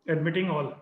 Admitting all.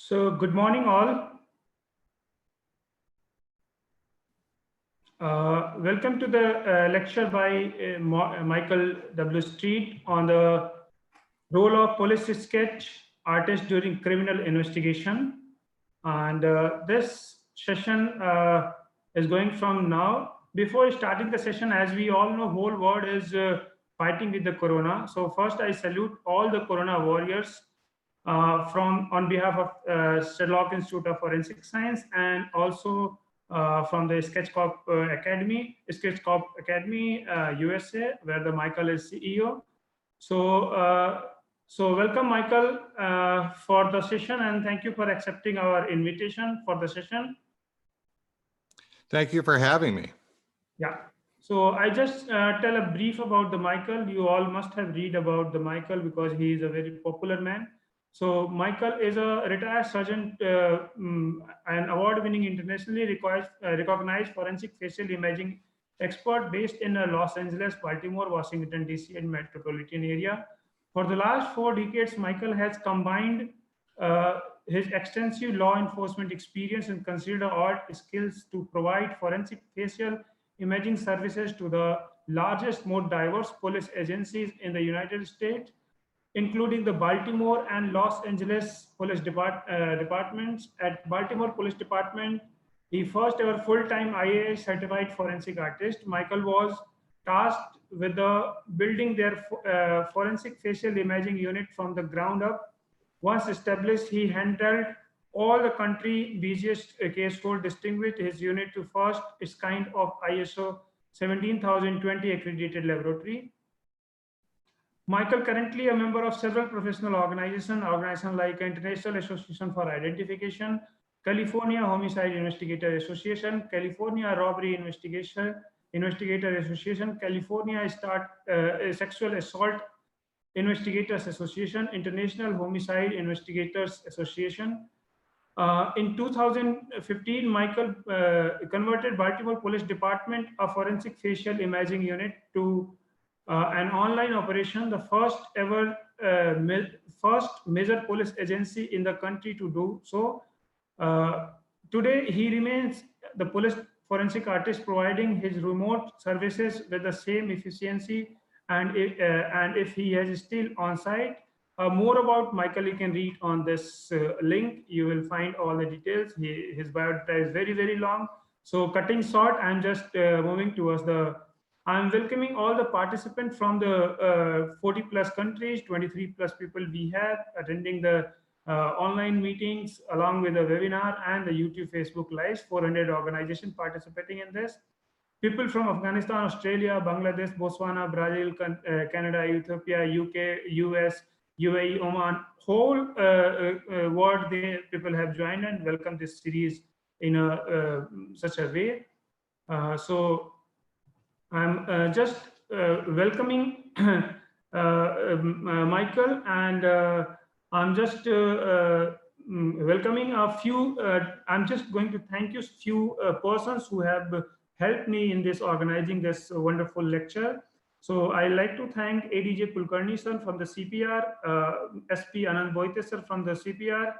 So good morning all. Welcome to the lecture by Michael W Streed on the role of police sketch artist during criminal investigation. And this session is going from now. Before starting the session, as we all know, whole world is fighting with the corona. So first I salute all the corona warriors on behalf of Sherlock Institute of Forensic Science, and also from the Sketchcorp Academy, USA, where the Michael is CEO. So welcome, Michael, for the session, and thank you for accepting our invitation for the session. Thank you for having me. Yeah. So I just tell a brief about the Michael. You all must have read about the Michael because he is a very popular man. So Michael is a retired surgeon and award-winning, internationally recognized forensic facial imaging expert based in Los Angeles, Baltimore, Washington, D.C. and metropolitan area. For the last 4 decades, Michael has combined his extensive law enforcement experience and considered art skills to provide forensic facial imaging services to the largest, more diverse police agencies in the United States, including the Baltimore and Los Angeles police departments. At Baltimore Police Department, the first ever full-time IA certified forensic artist, Michael was tasked with building their forensic facial imaging unit from the ground up. Once established, he handled all the country busiest caseload, distinguished his unit to first its kind of ISO 17020 accredited laboratory. Michael currently a member of several professional organizations like International Association for Identification, California Homicide Investigator Association, California Robbery Investigator Association, California Sexual Assault Investigators Association, International Homicide Investigators Association. In 2015, Michael converted Baltimore Police Department, a forensic facial imaging unit, to an online operation, the first ever major police agency in the country to do so. Today, he remains the police forensic artist, providing his remote services with the same efficiency, and if he is still on site. More about Michael you can read on this link. You will find all the details. His biodata is very, very long. So cutting short, I'm just moving towards I'm welcoming all the participants from the 40 plus countries, 23 plus people we have attending the online meetings along with the webinar and the YouTube, Facebook Lives, 400 organizations participating in this. People from Afghanistan, Australia, Bangladesh, Botswana, Brazil, Canada, Ethiopia, UK, US, UAE, Oman, whole world people have joined and welcome this series in such a way. So I'm just welcoming Michael, and I'm just welcoming a few. I'm just going to thank you few persons who have helped me in this organizing this wonderful lecture. So I like to thank ADJ Kulkarni sir from the CPR, SP Anand Boite sir from the CPR,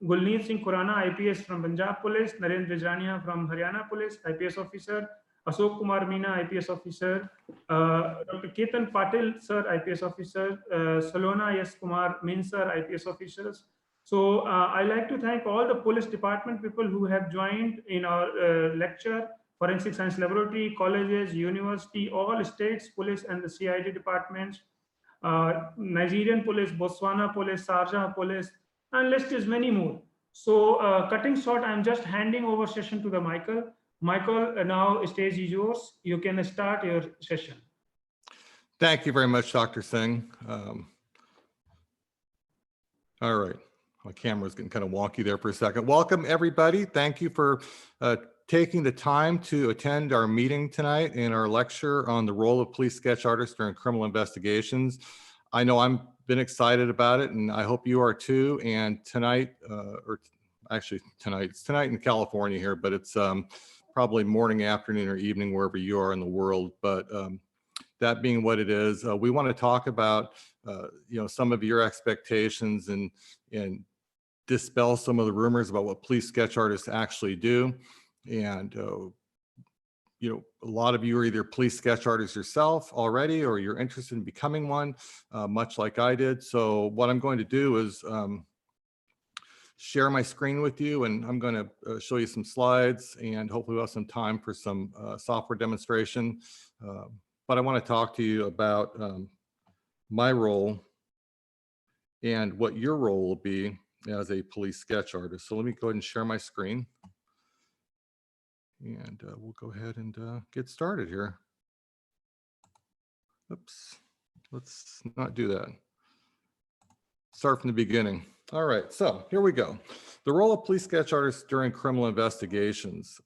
Gulneet Singh Khurana, IPS from Punjab Police, Narendra Vijrania from Haryana Police, IPS officer, Ashok Kumar Meena, IPS officer, Dr. Ketan Patil sir, IPS officer, Salona Yes Kumar Min sir, IPS officers. So I like to thank all the police department people who have joined in our lecture forensic science laboratory, colleges, university, all states, police and the CID departments, Nigerian police, Botswana police, Sharjah police, and list is many more. So cutting short, I'm just handing over session to the Michael. Michael, now stage is yours. You can start your session. Thank you very much, Dr. Singh. All right, my camera's getting kind of wonky there for a second. Welcome, everybody. Thank you for taking the time to attend our meeting tonight and our lecture on the role of police sketch artists during criminal investigations. I know I've been excited about it, and I hope you are too. And tonight, or actually it's tonight in California here, but it's probably morning, afternoon, or evening wherever you are in the world. But that being what it is, we want to talk about some of your expectations and dispel some of the rumors about what police sketch artists actually do. And a lot of you are either police sketch artists yourself already, or you're interested in becoming one, much like I did. So what I'm going to do is share my screen with you, and I'm going to show you some slides, and hopefully we'll have some time for some software demonstration. But I want to talk to you about my role and what your role will be as a police sketch artist. So let me go ahead and share my screen. And we'll go ahead and get started here. Oops, let's not do that. Start from the beginning. All right, so here we go. The role of police sketch artists during criminal investigations.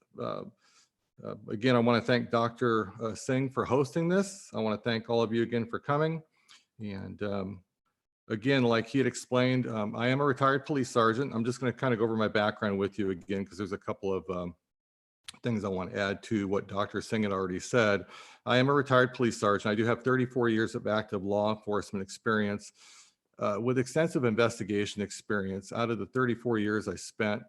Again, I want to thank Dr. Singh for hosting this. I want to thank all of you again for coming. And again, like he had explained, I am a retired police sergeant. I'm just going to kind of go over my background with you again, because there's a couple of things I want to add to what Dr. Singh had already said. I am a retired police sergeant. I do have 34 years of active law enforcement experience with extensive investigation experience. Out of the 34 years I spent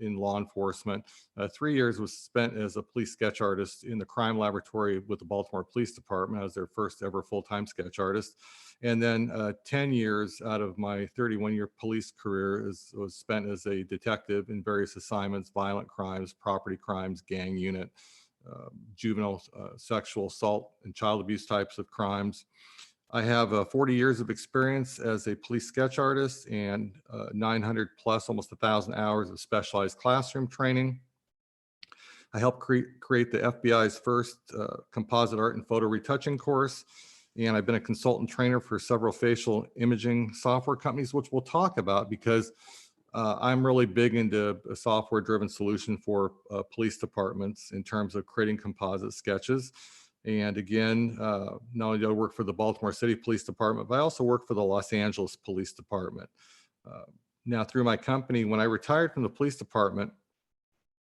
in law enforcement, 3 years was spent as a police sketch artist in the crime laboratory with the Baltimore Police Department. I was their first ever full-time sketch artist. And then 10 years out of my 31-year police career was spent as a detective in various assignments: violent crimes, property crimes, gang unit, juvenile sexual assault and child abuse types of crimes. I have 40 years of experience as a police sketch artist and 900 plus, almost 1,000 hours of specialized classroom training. I helped create the FBI's first composite art and photo retouching course. And I've been a consultant trainer for several facial imaging software companies, which we'll talk about, because I'm really big into a software-driven solution for police departments in terms of creating composite sketches. And again, not only do I work for the Baltimore City Police Department, but I also work for the Los Angeles Police Department. Now, through my company, when I retired from the police department,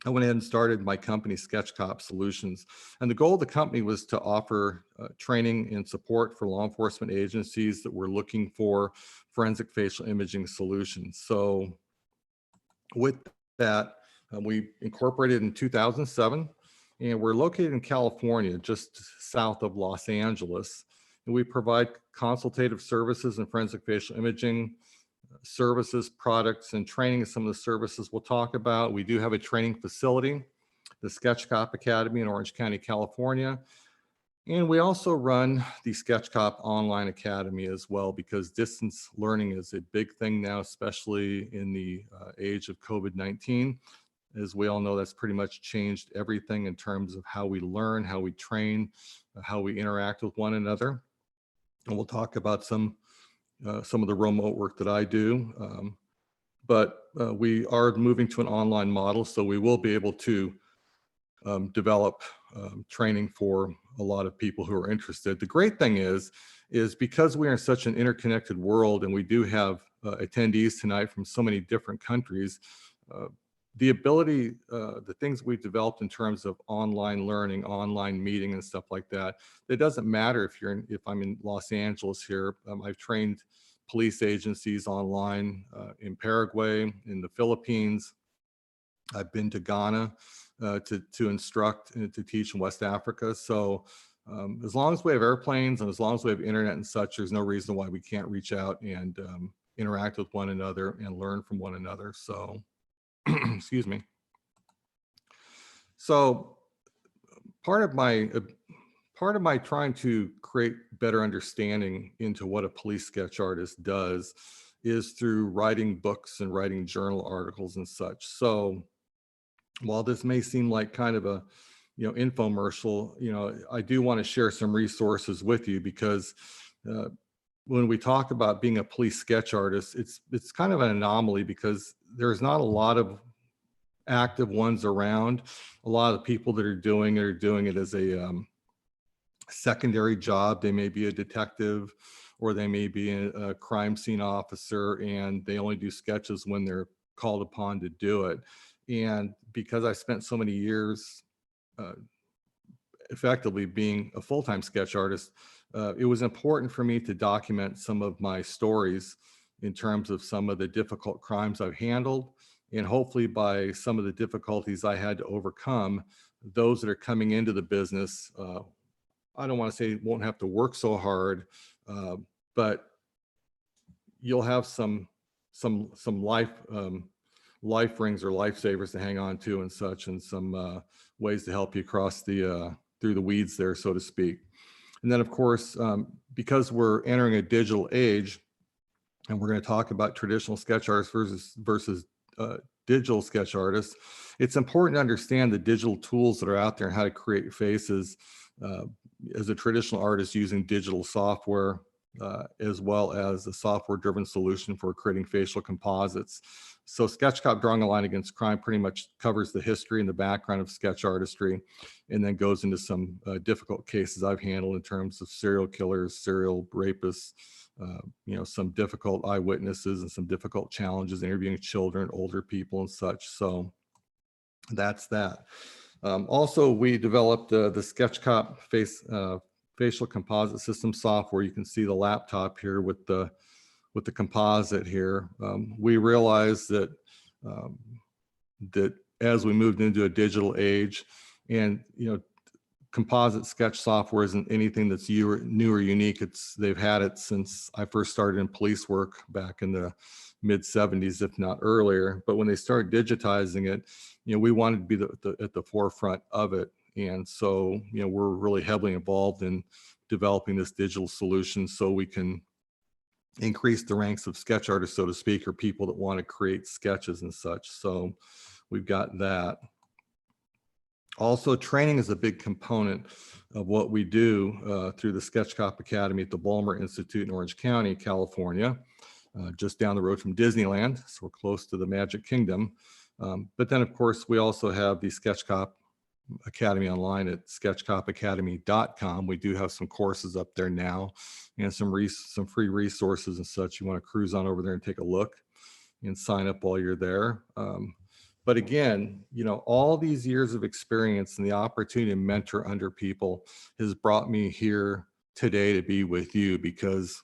I went ahead and started my company, Sketch Cop Solutions. And the goal of the company was to offer training and support for law enforcement agencies that were looking for forensic facial imaging solutions. So with that, we incorporated in 2007, and we're located in California, just south of Los Angeles. And we provide consultative services in forensic facial imaging, services, products, and training. Some of the services we'll talk about. We do have a training facility, the Sketch Cop Academy in Orange County, California. And we also run the Sketch Cop Online Academy as well, because distance learning is a big thing now, especially in the age of COVID-19. As we all know, that's pretty much changed everything in terms of how we learn, how we train, how we interact with one another. And we'll talk about some of the remote work that I do. But we are moving to an online model, so we will be able to develop training for a lot of people who are interested. The great thing is because we are in such an interconnected world, and we do have attendees tonight from so many different countries, the ability, the things we've developed in terms of online learning, online meeting and stuff like that, it doesn't matter if I'm in Los Angeles here. I've trained police agencies online in Paraguay, in the Philippines. I've been to Ghana to instruct and to teach in West Africa. So as long as we have airplanes and as long as we have internet and such, there's no reason why we can't reach out and interact with one another and learn from one another. So excuse me. So part of my trying to create better understanding into what a police sketch artist does is through writing books and writing journal articles and such. So while this may seem like kind of a infomercial, I do want to share some resources with you, because when we talk about being a police sketch artist, it's kind of an anomaly, because there's not a lot of active ones around. A lot of the people that are doing it as a secondary job. They may be a detective, or they may be a crime scene officer, and they only do sketches when they're called upon to do it. And because I spent so many years effectively being a full-time sketch artist, it was important for me to document some of my stories in terms of some of the difficult crimes I've handled, and hopefully by some of the difficulties I had to overcome, those that are coming into the business, I don't want to say won't have to work so hard, but you'll have some life rings or lifesavers to hang on to and such, and some ways to help you cross the through the weeds there, so to speak. And then, of course, because we're entering a digital age, and we're going to talk about traditional sketch artists versus digital sketch artists, it's important to understand the digital tools that are out there and how to create faces as a traditional artist using digital software, as well as a software-driven solution for creating facial composites. So SketchCop Drawing a Line Against Crime pretty much covers the history and the background of sketch artistry, and then goes into some difficult cases I've handled in terms of serial killers, serial rapists, some difficult eyewitnesses, and some difficult challenges interviewing children, older people, and such. So that's that. Also, we developed the SketchCop facial composite system software. You can see the laptop here with the composite here. We realized that that as we moved into a digital age, and composite sketch software isn't anything that's new or unique. They've had it since I first started in police work back in the mid 70s, if not earlier. But when they started digitizing it, we wanted to be at the forefront of it. And so, we're really heavily involved in developing this digital solution so we can increase the ranks of sketch artists, so to speak, or people that want to create sketches and such. So we've got that. Also, training is a big component of what we do through the SketchCop Academy at the W Institute in Orange County, California, just down the road from Disneyland. So we're close to the Magic Kingdom. But then, of course, we also have the SketchCop Academy online at sketchcopacademy.com. We do have some courses up there now, and some free resources and such. You want to cruise on over there and take a look and sign up while you're there. But again, all these years of experience and the opportunity to mentor under people has brought me here today to be with you, because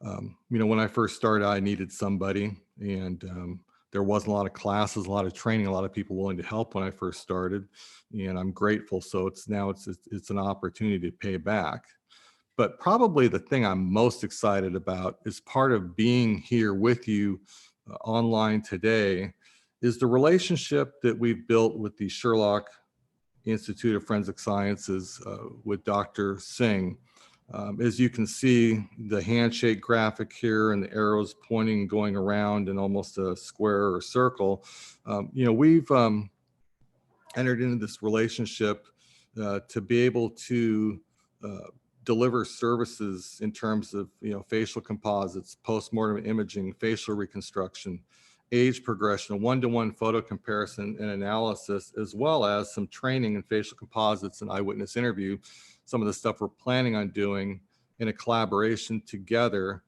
when I first started, I needed somebody, and there wasn't a lot of classes, a lot of training, a lot of people willing to help when I first started, and I'm grateful. So it's an opportunity to pay back. But probably the thing I'm most excited about is part of being here with you online today is the relationship that we've built with the Sherlock Institute of Forensic Sciences with Dr. Singh. As you can see, the handshake graphic here and the arrows pointing and going around in almost a square or circle. We've entered into this relationship to be able to deliver services in terms of facial composites, post-mortem imaging, facial reconstruction, age progression, a one-to-one photo comparison and analysis, as well as some training in facial composites and eyewitness interview. Some of the stuff we're planning on doing in a collaboration together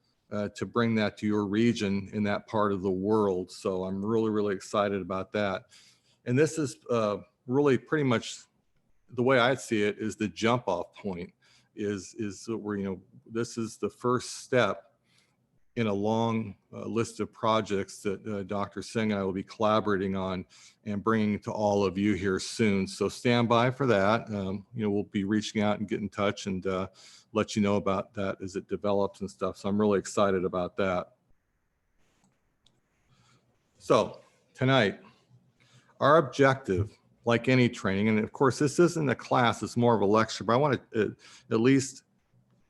to bring that to your region in that part of the world. So I'm really, really excited about that. And this is really pretty much the way I see it is the jump off point is where, this is the first step in a long list of projects that Dr. Singh and I will be collaborating on and bringing to all of you here soon. So stand by for that. We'll be reaching out and get in touch and let you know about that as it develops and stuff. So I'm really excited about that. So tonight, our objective, like any training, and of course, this isn't a class, it's more of a lecture, but I want to at least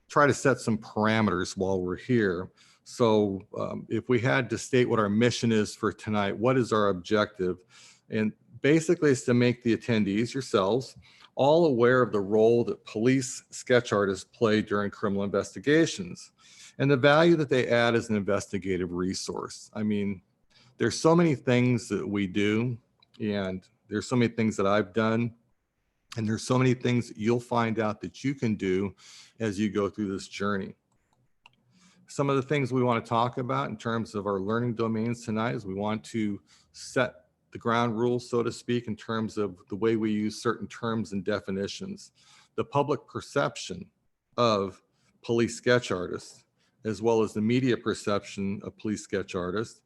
try to set some parameters while we're here. So if we had to state what our mission is for tonight, what is our objective? And basically it's to make the attendees, yourselves, all aware of the role that police sketch artists play during criminal investigations and the value that they add as an investigative resource. I mean, there's so many things that we do, and there's so many things that I've done, and there's so many things that you'll find out that you can do as you go through this journey. Some of the things we want to talk about in terms of our learning domains tonight is we want to set the ground rules, so to speak, in terms of the way we use certain terms and definitions, the public perception of police sketch artists, as well as the media perception of police sketch artists.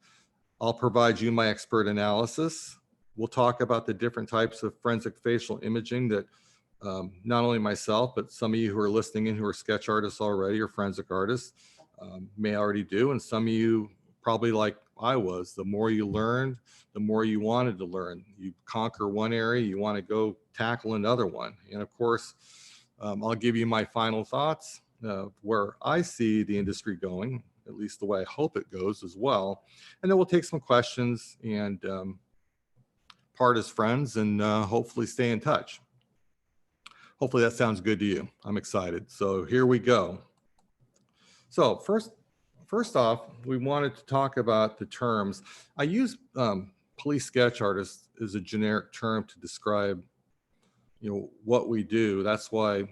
I'll provide you my expert analysis. We'll talk about the different types of forensic facial imaging that not only myself, but some of you who are listening in who are sketch artists already or forensic artists may already do. And some of you probably like I was, the more you learned, the more you wanted to learn. You conquer one area, you want to go tackle another one. And of course, I'll give you my final thoughts where I see the industry going, at least the way I hope it goes as well. And then we'll take some questions and part as friends and hopefully stay in touch. Hopefully that sounds good to you. I'm excited. So here we go. So first off, we wanted to talk about the terms. I use police sketch artist as a generic term to describe, what we do. That's why,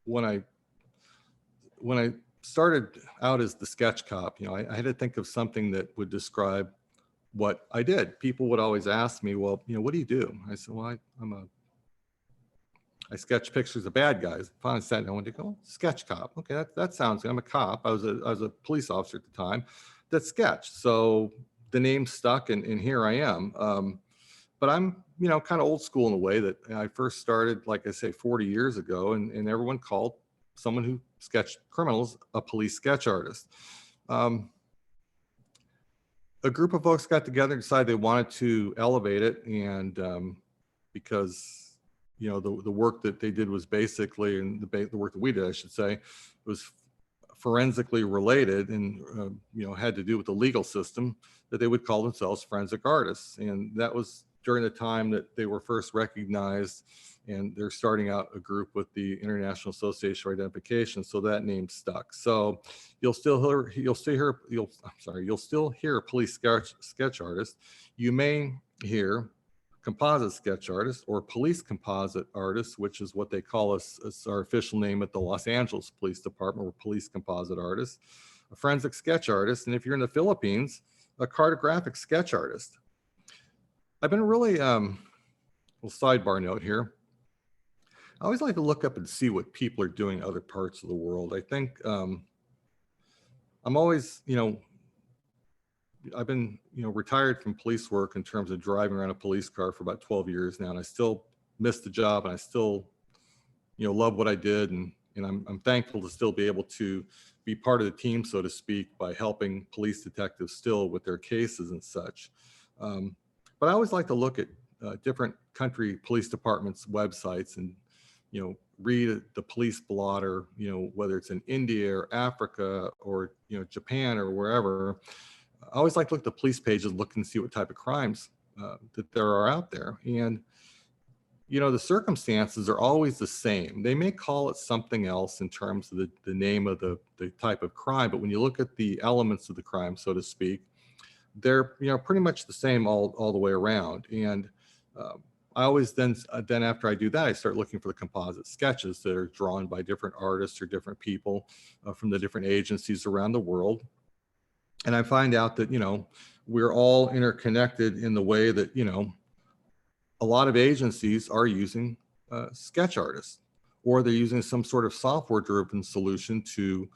when I started out as the sketch cop, I had to think of something that would describe what I did. People would always ask me, well, what do you do? I said, well, I sketch pictures of bad guys. Finally said, I wanted to go sketch cop. Okay, that sounds good. I'm a cop. I was a police officer at the time that sketched. So the name stuck, and here I am. But I'm, kind of old school in a way that I first started, like I say, 40 years ago, and everyone called someone who sketched criminals a police sketch artist. A group of folks got together and decided they wanted to elevate it, and because the work that they did was basically, and the work that we did, I should say, was forensically related and, had to do with the legal system, that they would call themselves forensic artists. And that was during the time that they were first recognized, and they're starting out a group with the International Association for Identification. So that name stuck. So you'll still hear police sketch artist. You may hear composite sketch artist or police composite artist, which is what they call us. It's our official name at the Los Angeles Police Department. We're police composite artists, a forensic sketch artist, and if you're in the Philippines, a cartographic sketch artist. I've been really, little sidebar note here. I always like to look up and see what people are doing in other parts of the world. I think I'm always, I've been, retired from police work in terms of driving around a police car for about 12 years now, and I still miss the job, and I still, love what I did, and I'm thankful to still be able to be part of the team, so to speak, by helping police detectives still with their cases and such. But I always like to look at different country police departments' websites and, read the police blotter, whether it's in India or Africa or, Japan or wherever. I always like to look at the police pages, look and see what type of crimes that there are out there. And, the circumstances are always the same. They may call it something else in terms of the name of the type of crime, but when you look at the elements of the crime, so to speak, they're, pretty much the same all the way around. And I always then after I do that, I start looking for the composite sketches that are drawn by different artists or different people from the different agencies around the world. And I find out that, we're all interconnected in the way that, a lot of agencies are using sketch artists, or they're using some sort of software driven solution to,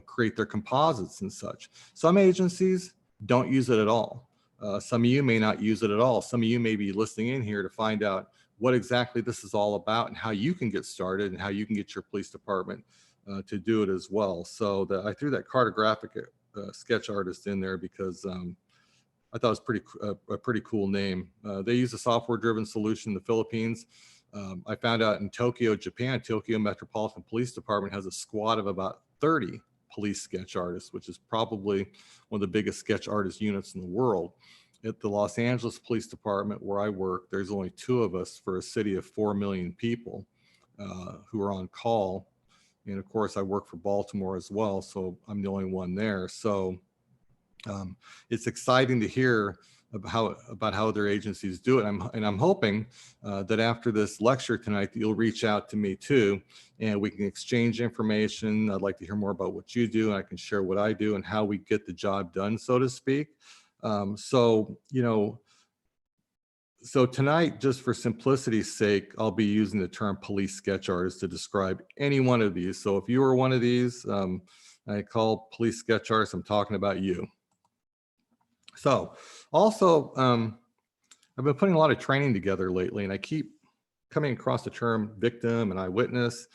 create their composites and such. Some agencies don't use it at all. Some of you may not use it at all. Some of you may be listening in here to find out what exactly this is all about and how you can get started and how you can get your police department to do it as well. So I threw that cartographic sketch artist in there because I thought it was a pretty cool name. They use a software-driven solution in the Philippines. I found out in Tokyo, Japan, Tokyo Metropolitan Police Department has a squad of about 30 police sketch artists, which is probably one of the biggest sketch artist units in the world. At the Los Angeles Police Department, where I work, there's only 2 of us for a city of 4 million people who are on call. And of course, I work for Baltimore as well, so I'm the only one there. So it's exciting to hear about how other agencies do it. I'm hoping that after this lecture tonight, that you'll reach out to me too, and we can exchange information. I'd like to hear more about what you do, and I can share what I do and how we get the job done, so to speak. So tonight, just for simplicity's sake, I'll be using the term police sketch artist to describe any one of these. So if you are one of these, I call police sketch artists, I'm talking about you. So also, I've been putting a lot of training together lately, and I keep coming across the term victim and eyewitness.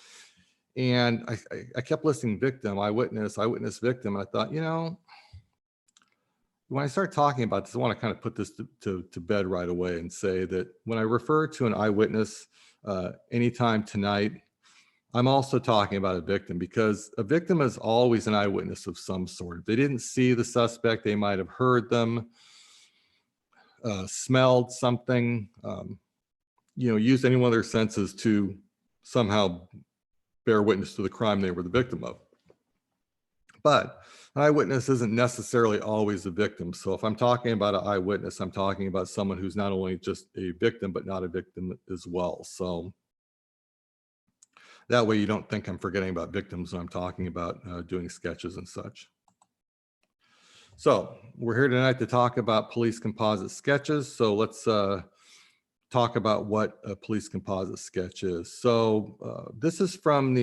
And I kept listing victim, eyewitness, victim. And I thought, when I start talking about this, I want to kind of put this to bed right away and say that when I refer to an eyewitness anytime tonight, I'm also talking about a victim, because a victim is always an eyewitness of some sort. If they didn't see the suspect, they might have heard them, smelled something, used any one of their senses to somehow bear witness to the crime they were the victim of. But an eyewitness isn't necessarily always a victim. So if I'm talking about an eyewitness, I'm talking about someone who's not only just a victim, but not a victim as well. So that way you don't think I'm forgetting about victims when I'm talking about doing sketches and such. So we're here tonight to talk about police composite sketches. So let's talk about what a police composite sketch is. So this is from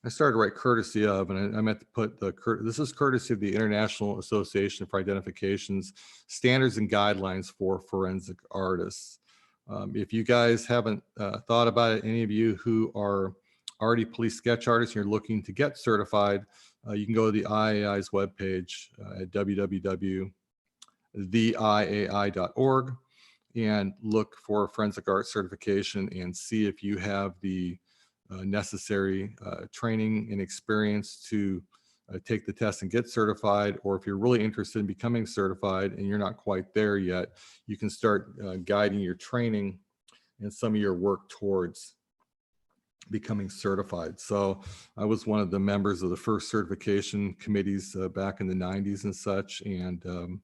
I started to write courtesy of, and I meant to put this is courtesy of the International Association for Identifications Standards and Guidelines for Forensic Artists. If you guys haven't thought about it, any of you who are already police sketch artists and you're looking to get certified, you can go to the IAI's webpage at www.theiai.org and look for forensic art certification and see if you have the necessary training and experience to take the test and get certified. Or if you're really interested in becoming certified and you're not quite there yet, you can start guiding your training and some of your work towards becoming certified. So I was one of the members of the first certification committees back in the 90s and such. And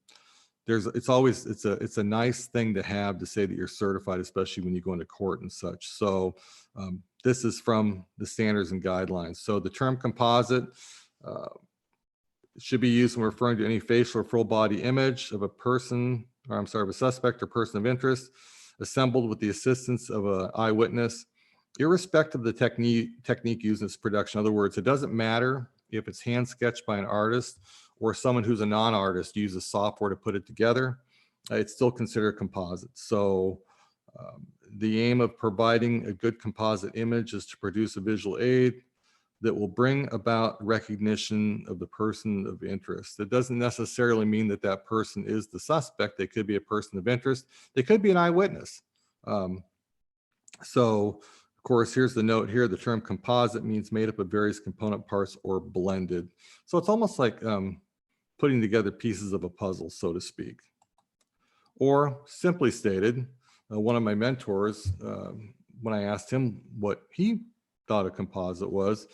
it's a nice thing to have to say that you're certified, especially when you go into court and such. So this is from the standards and guidelines. So the term composite should be used when referring to any facial or full body image of a suspect or person of interest assembled with the assistance of an eyewitness, irrespective of the technique used in its production. In other words, it doesn't matter if it's hand sketched by an artist or someone who's a non-artist uses software to put it together, it's still considered a composite. So the aim of providing a good composite image is to produce a visual aid that will bring about recognition of the person of interest. It doesn't necessarily mean that that person is the suspect. They could be a person of interest. They could be an eyewitness. So of course, here's the note here. The term composite means made up of various component parts or blended. So it's almost like putting together pieces of a puzzle, so to speak. Or simply stated, one of my mentors, when I asked him what he thought a composite was,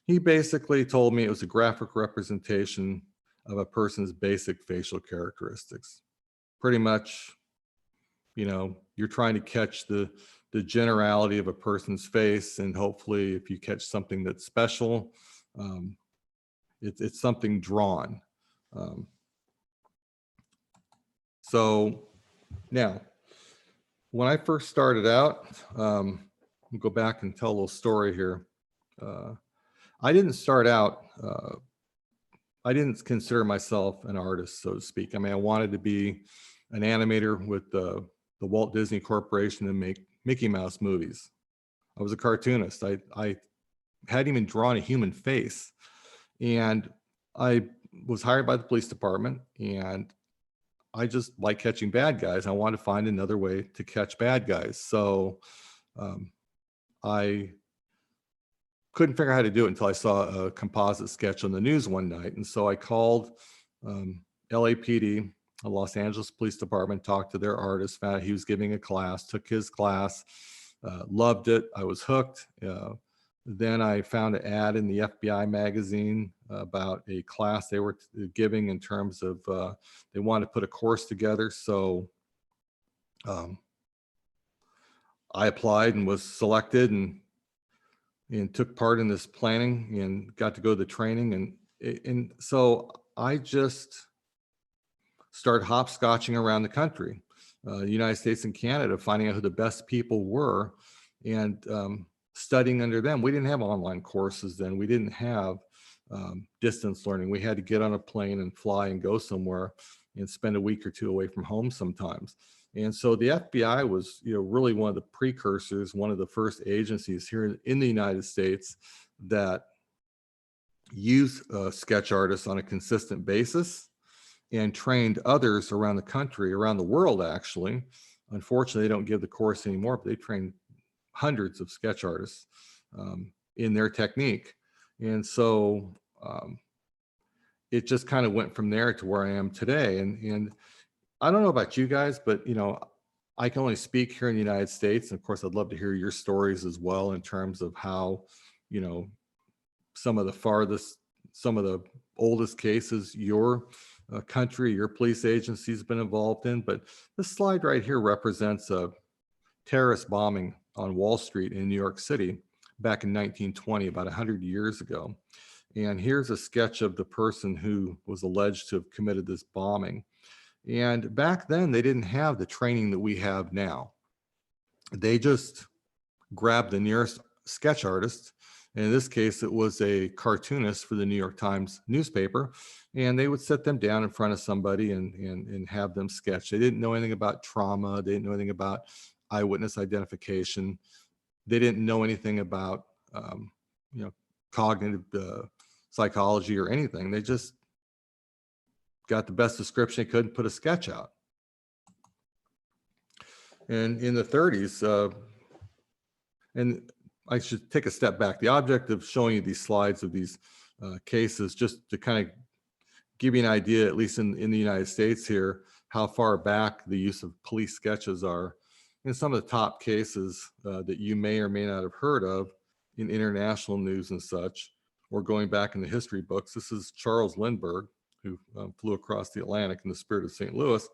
he basically told me it was a graphic representation of a person's basic facial characteristics. Pretty much, you're trying to catch the generality of a person's face, and hopefully if you catch something that's special, it's something drawn. So now, when I first started out, we'll go back and tell a little story here. I didn't start out, I didn't consider myself an artist, so to speak. I mean, I wanted to be an animator with the Walt Disney Corporation and make Mickey Mouse movies. I was a cartoonist. I hadn't even drawn a human face. And I was hired by the police department, and I just like catching bad guys. I want to find another way to catch bad guys. So I couldn't figure out how to do it until I saw a composite sketch on the news one night. And so I called LAPD, the Los Angeles Police Department, talked to their artist, found out he was giving a class, took his class, loved it. I was hooked. Then I found an ad in the FBI magazine about a class they were giving in terms of they wanted to put a course together. So I applied and was selected and took part in this planning and got to go to the training. And so I just started hopscotching around the country, the United States and Canada, finding out who the best people were and studying under them. We didn't have online courses then. We didn't have distance learning. We had to get on a plane and fly and go somewhere and spend a week or two away from home sometimes. And so the FBI was, really one of the precursors, one of the first agencies here in the United States that used sketch artists on a consistent basis and trained others around the country, around the world, actually. Unfortunately, they don't give the course anymore, but they train hundreds of sketch artists in their technique. And so it just kind of went from there to where I am today. And I don't know about you guys, but I can only speak here in the United States. And of course, I'd love to hear your stories as well in terms of how, some of the oldest cases your country, your police agency has been involved in. But this slide right here represents a terrorist bombing on Wall Street in New York City back in 1920, about 100 years ago. And here's a sketch of the person who was alleged to have committed this bombing. And back then, they didn't have the training that we have now. They just grabbed the nearest sketch artist. And in this case, it was a cartoonist for the New York Times newspaper. And they would sit them down in front of somebody and have them sketch. They didn't know anything about trauma. They didn't know anything about eyewitness identification. They didn't know anything about, cognitive psychology or anything. They just got the best description they could and put a sketch out. And in the 30s, and I should take a step back. The object of showing you these slides of these cases, just to kind of give you an idea, at least in the United States here, how far back the use of police sketches are. In some of the top cases that you may or may not have heard of in international news and such, or going back in the history books. This is Charles Lindbergh, who flew across the Atlantic in the spirit of St. Louis.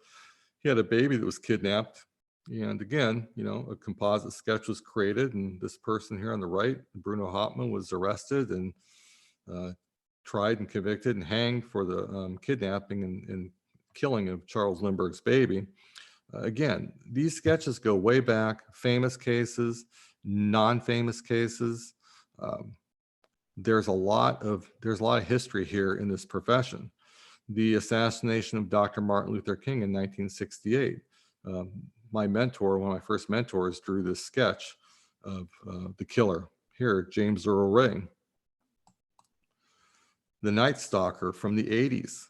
He had a baby that was kidnapped. And again, a composite sketch was created. And this person here on the right, Bruno Hauptmann, was arrested and tried and convicted and hanged for the kidnapping and killing of Charles Lindbergh's baby. Again, these sketches go way back, famous cases, non-famous cases. There's a lot of history here in this profession. The assassination of Dr. Martin Luther King in 1968. My mentor, one of my first mentors, drew this sketch of the killer here, James Earl Ray. The Night Stalker from the 80s.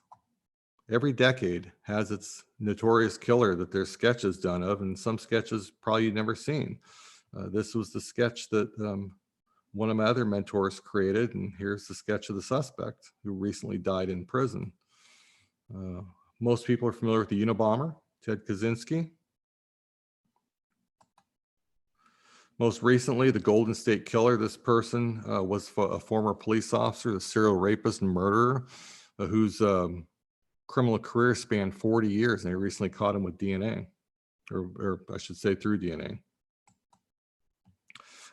Every decade has its notorious killer that there's sketches done of, and some sketches probably you've never seen. This was the sketch that one of my other mentors created, and here's the sketch of the suspect who recently died in prison. Most people are familiar with the Unabomber, Ted Kaczynski. Most recently, the Golden State Killer. This person was a former police officer, a serial rapist and murderer, whose criminal career spanned 40 years, and they recently caught him with DNA, or I should say through DNA.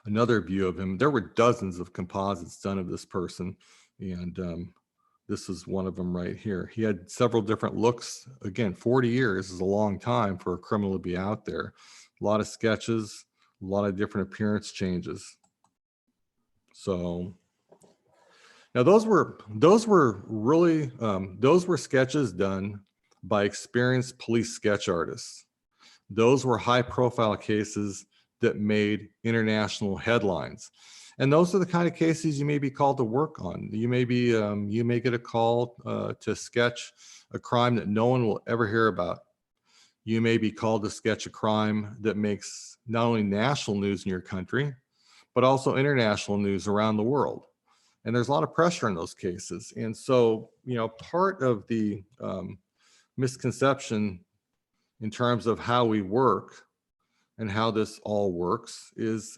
Another view of him. There were dozens of composites done of this person, and this is one of them right here. He had several different looks. Again, 40 years is a long time for a criminal to be out there. A lot of sketches, a lot of different appearance changes. So now those were sketches done by experienced police sketch artists. Those were high profile cases that made international headlines. And those are the kind of cases you may be called to work on. You may get a call to sketch a crime that no one will ever hear about you may be called to sketch a crime that makes not only national news in your country, but also international news around the world. And there's a lot of pressure in those cases. And so, part of the misconception in terms of how we work and how this all works is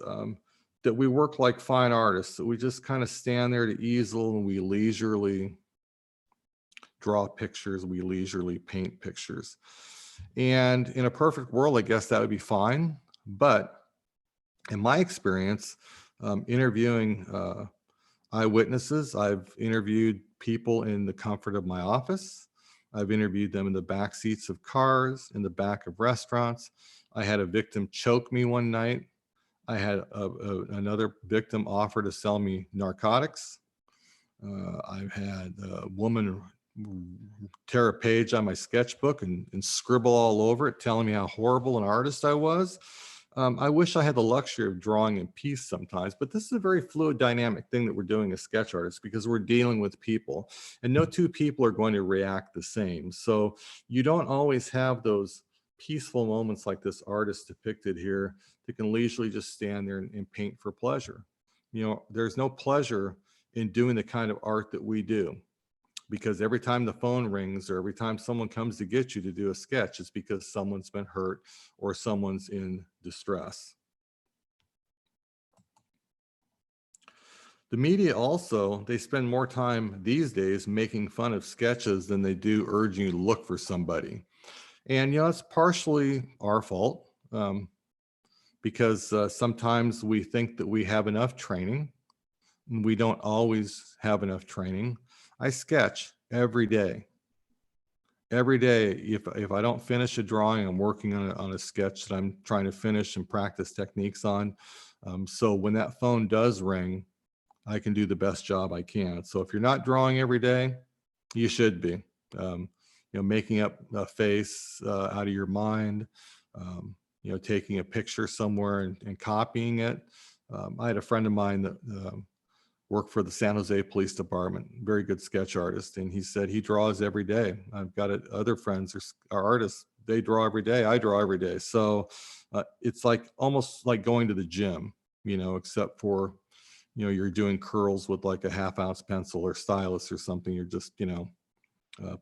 that we work like fine artists, that we just kind of stand there at an easel and we leisurely draw pictures, we leisurely paint pictures. And in a perfect world, I guess that would be fine. But in my experience, interviewing eyewitnesses, I've interviewed people in the comfort of my office. I've interviewed them in the back seats of cars, in the back of restaurants. I had a victim choke me one night. I had another victim offer to sell me narcotics. I've had a woman tear a page on my sketchbook and scribble all over it, telling me how horrible an artist I was. I wish I had the luxury of drawing in peace sometimes, but this is a very fluid, dynamic thing that we're doing as sketch artists because we're dealing with people, and no two people are going to react the same. So you don't always have those peaceful moments like this artist depicted here that can leisurely just stand there and paint for pleasure. There's no pleasure in doing the kind of art that we do, because every time the phone rings or every time someone comes to get you to do a sketch, it's because someone's been hurt or someone's in distress. The media also, they spend more time these days making fun of sketches than they do urging you to look for somebody. And, it's partially our fault because sometimes we think that we have enough training and we don't always have enough training. I sketch every day. Every day, if I don't finish a drawing, I'm working on a sketch that I'm trying to finish and practice techniques on. So when that phone does ring, I can do the best job I can. So if you're not drawing every day, you should be. Making up a face out of your mind, taking a picture somewhere and copying it. I had a friend of mine that worked for the San Jose Police Department, very good sketch artist, and he said he draws every day. I've got other friends are artists, they draw every day, I draw every day. So it's like almost like going to the gym, except for, you're doing curls with like a 1/2 ounce pencil or stylus or something. You're just,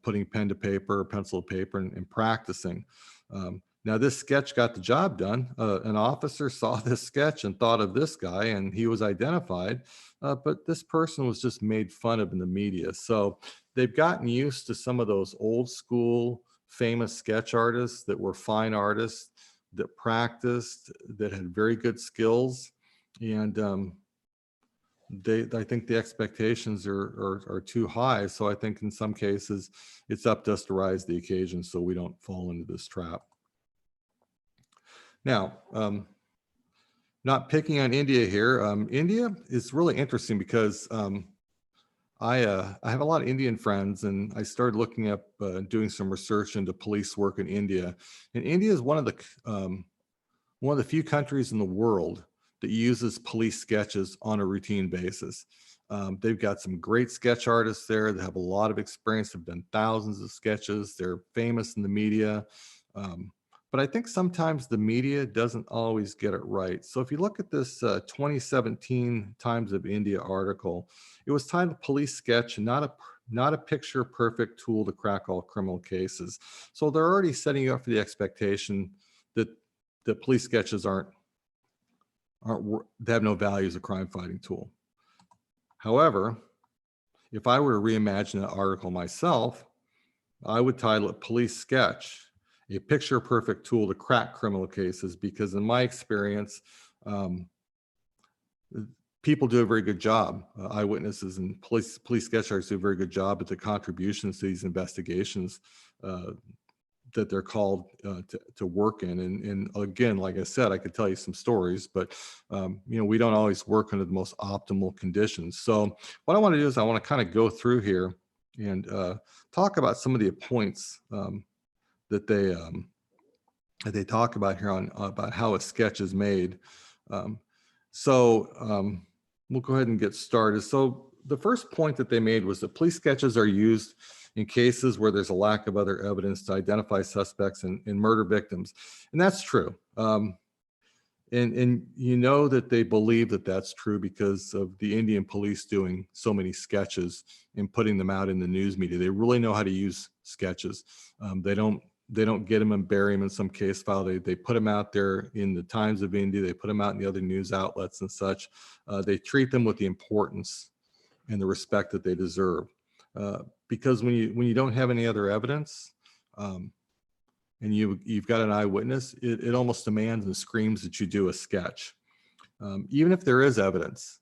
putting pen to paper or pencil to paper and practicing. Now this sketch got the job done. An officer saw this sketch and thought of this guy and he was identified, but this person was just made fun of in the media. So they've gotten used to some of those old school famous sketch artists that were fine artists, that practiced, that had very good skills. And I think the expectations are too high. So I think in some cases it's up to us to rise to the occasion so we don't fall into this trap. Now, not picking on India here. India is really interesting because I have a lot of Indian friends, and I started looking up, doing some research into police work in India. And India is one of the few countries in the world that uses police sketches on a routine basis. They've got some great sketch artists there that have a lot of experience, have done thousands of sketches. They're famous in the media. But I think sometimes the media doesn't always get it right. So if you look at this 2017 Times of India article, it was titled "Police Sketch, not a picture perfect tool to crack all criminal cases." So they're already setting you up for the expectation that the police sketches they have no value as a crime fighting tool. However, if I were to reimagine that article myself, I would title it "Police Sketch, a picture perfect tool to crack criminal cases," because in my experience, people do a very good job. Eyewitnesses and police sketch artists do a very good job at the contributions to these investigations that they're called to work in. And again, like I said, I could tell you some stories, but we don't always work under the most optimal conditions. So what I want to do is I want to kind of go through here and talk about some of the points that they talk about here on about how a sketch is made. We'll go ahead and get started. So the first point that they made was that police sketches are used in cases where there's a lack of other evidence to identify suspects and murder victims. And that's true. And you know that they believe that that's true because of the Indian police doing so many sketches and putting them out in the news media. They really know how to use sketches. They don't get them and bury them in some case file. They put them out there in the Times of India. They put them out in the other news outlets and such. They treat them with the importance and the respect that they deserve. Because when you don't have any other evidence, and you've got an eyewitness, it almost demands and screams that you do a sketch. Even if there is evidence,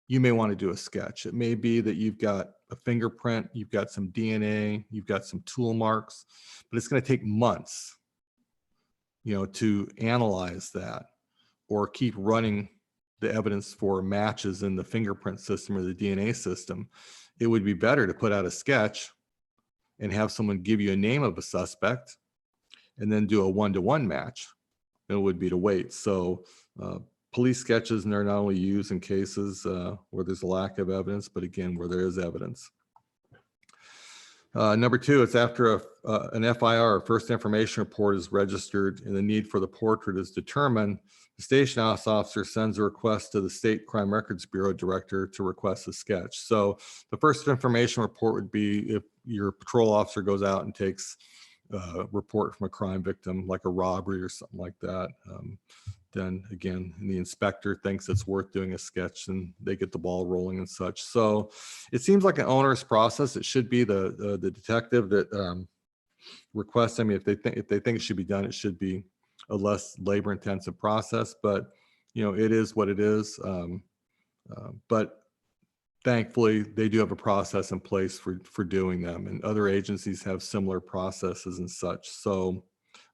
you may want to do a sketch. It may be that you've got a fingerprint, you've got some DNA, you've got some tool marks, but it's going to take months, to analyze that or keep running the evidence for matches in the fingerprint system or the DNA system. It would be better to put out a sketch and have someone give you a name of a suspect and then do a one-to-one match. It would be to wait. So police sketches are not only used in cases where there's a lack of evidence, but again, where there is evidence. Number two, it's after an FIR, first information report, is registered and the need for the portrait is determined. The station house officer sends a request to the State Crime Records Bureau director to request a sketch. So the first information report would be if your patrol officer goes out and takes a report from a crime victim, like a robbery or something like that. Then again, the inspector thinks it's worth doing a sketch and they get the ball rolling and such. So it seems like an onerous process. It should be the detective that requests. I mean, if they think it should be done, it should be a less labor intensive process, but it is what it is. But thankfully they do have a process in place for doing them, and other agencies have similar processes and such. So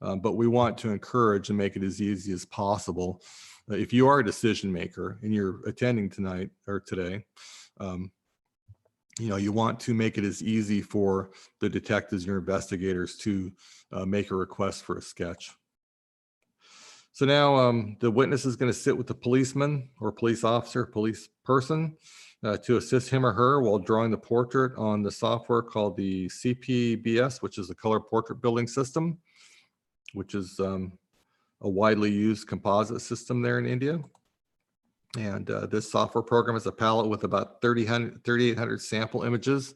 but we want to encourage and make it as easy as possible. If you are a decision maker and you're attending tonight or today, you want to make it as easy for the detectives and your investigators to make a request for a sketch. So now the witness is going to sit with the policeman or police officer, police person, to assist him or her while drawing the portrait on the software called the CPBS, which is the color portrait building system, which is a widely used composite system there in India. And this software program is a palette with about 3,800 sample images,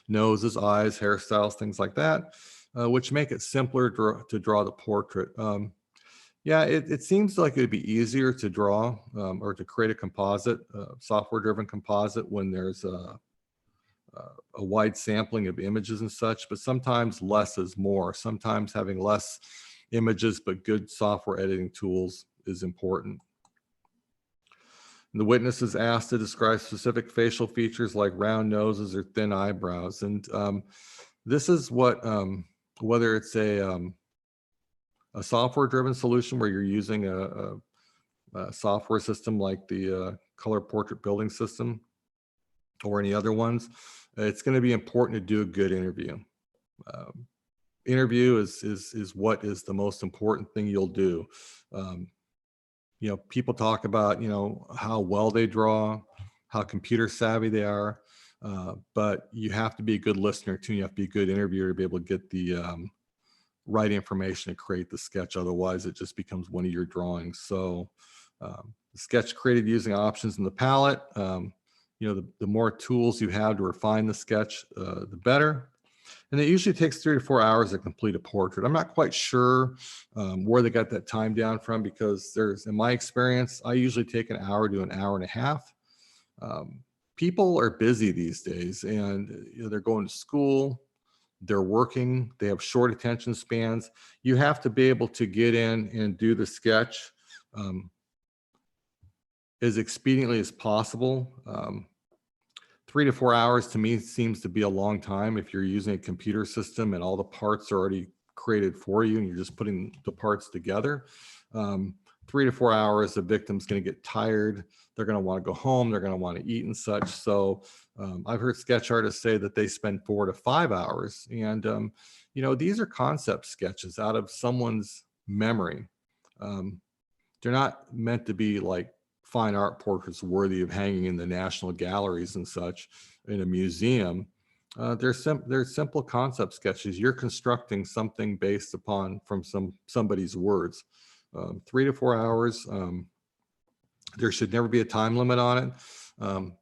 noses, eyes, hairstyles, things like that, which make it simpler to draw the portrait. Yeah, it seems like it'd be easier to draw or to create a composite, software-driven composite, when there's a wide sampling of images and such, but sometimes less is more. Sometimes having less images but good software editing tools is important. And the witness is asked to describe specific facial features like round noses or thin eyebrows. And this is what, whether it's a software-driven solution where you're using a software system like the color portrait building system or any other ones, it's going to be important to do a good interview. Interview is what is the most important thing you'll do. People talk about, how well they draw, how computer savvy they are, but you have to be a good listener too. You have to be a good interviewer to be able to get the right information to create the sketch. Otherwise, it just becomes one of your drawings. So the sketch created using options in the palette. The more tools you have to refine the sketch, the better. And it usually takes 3 to 4 hours to complete a portrait. I'm not quite sure where they got that time down from, because in my experience, I usually take an hour to an hour and a half. People are busy these days, and they're going to school, they're working, they have short attention spans. You have to be able to get in and do the sketch as expediently as possible. 3 to 4 hours to me seems to be a long time if you're using a computer system and all the parts are already created for you and you're just putting the parts together. 3 to 4 hours, the victim's going to get tired. They're going to want to go home. They're going to want to eat and such. So I've heard sketch artists say that they spend 4 to 5 hours. And, these are concept sketches out of someone's memory. They're not meant to be like fine art portraits worthy of hanging in the national galleries and such in a museum. They're simple concept sketches. You're constructing something based upon from somebody's words. 3 to 4 hours. There should never be a time limit on it.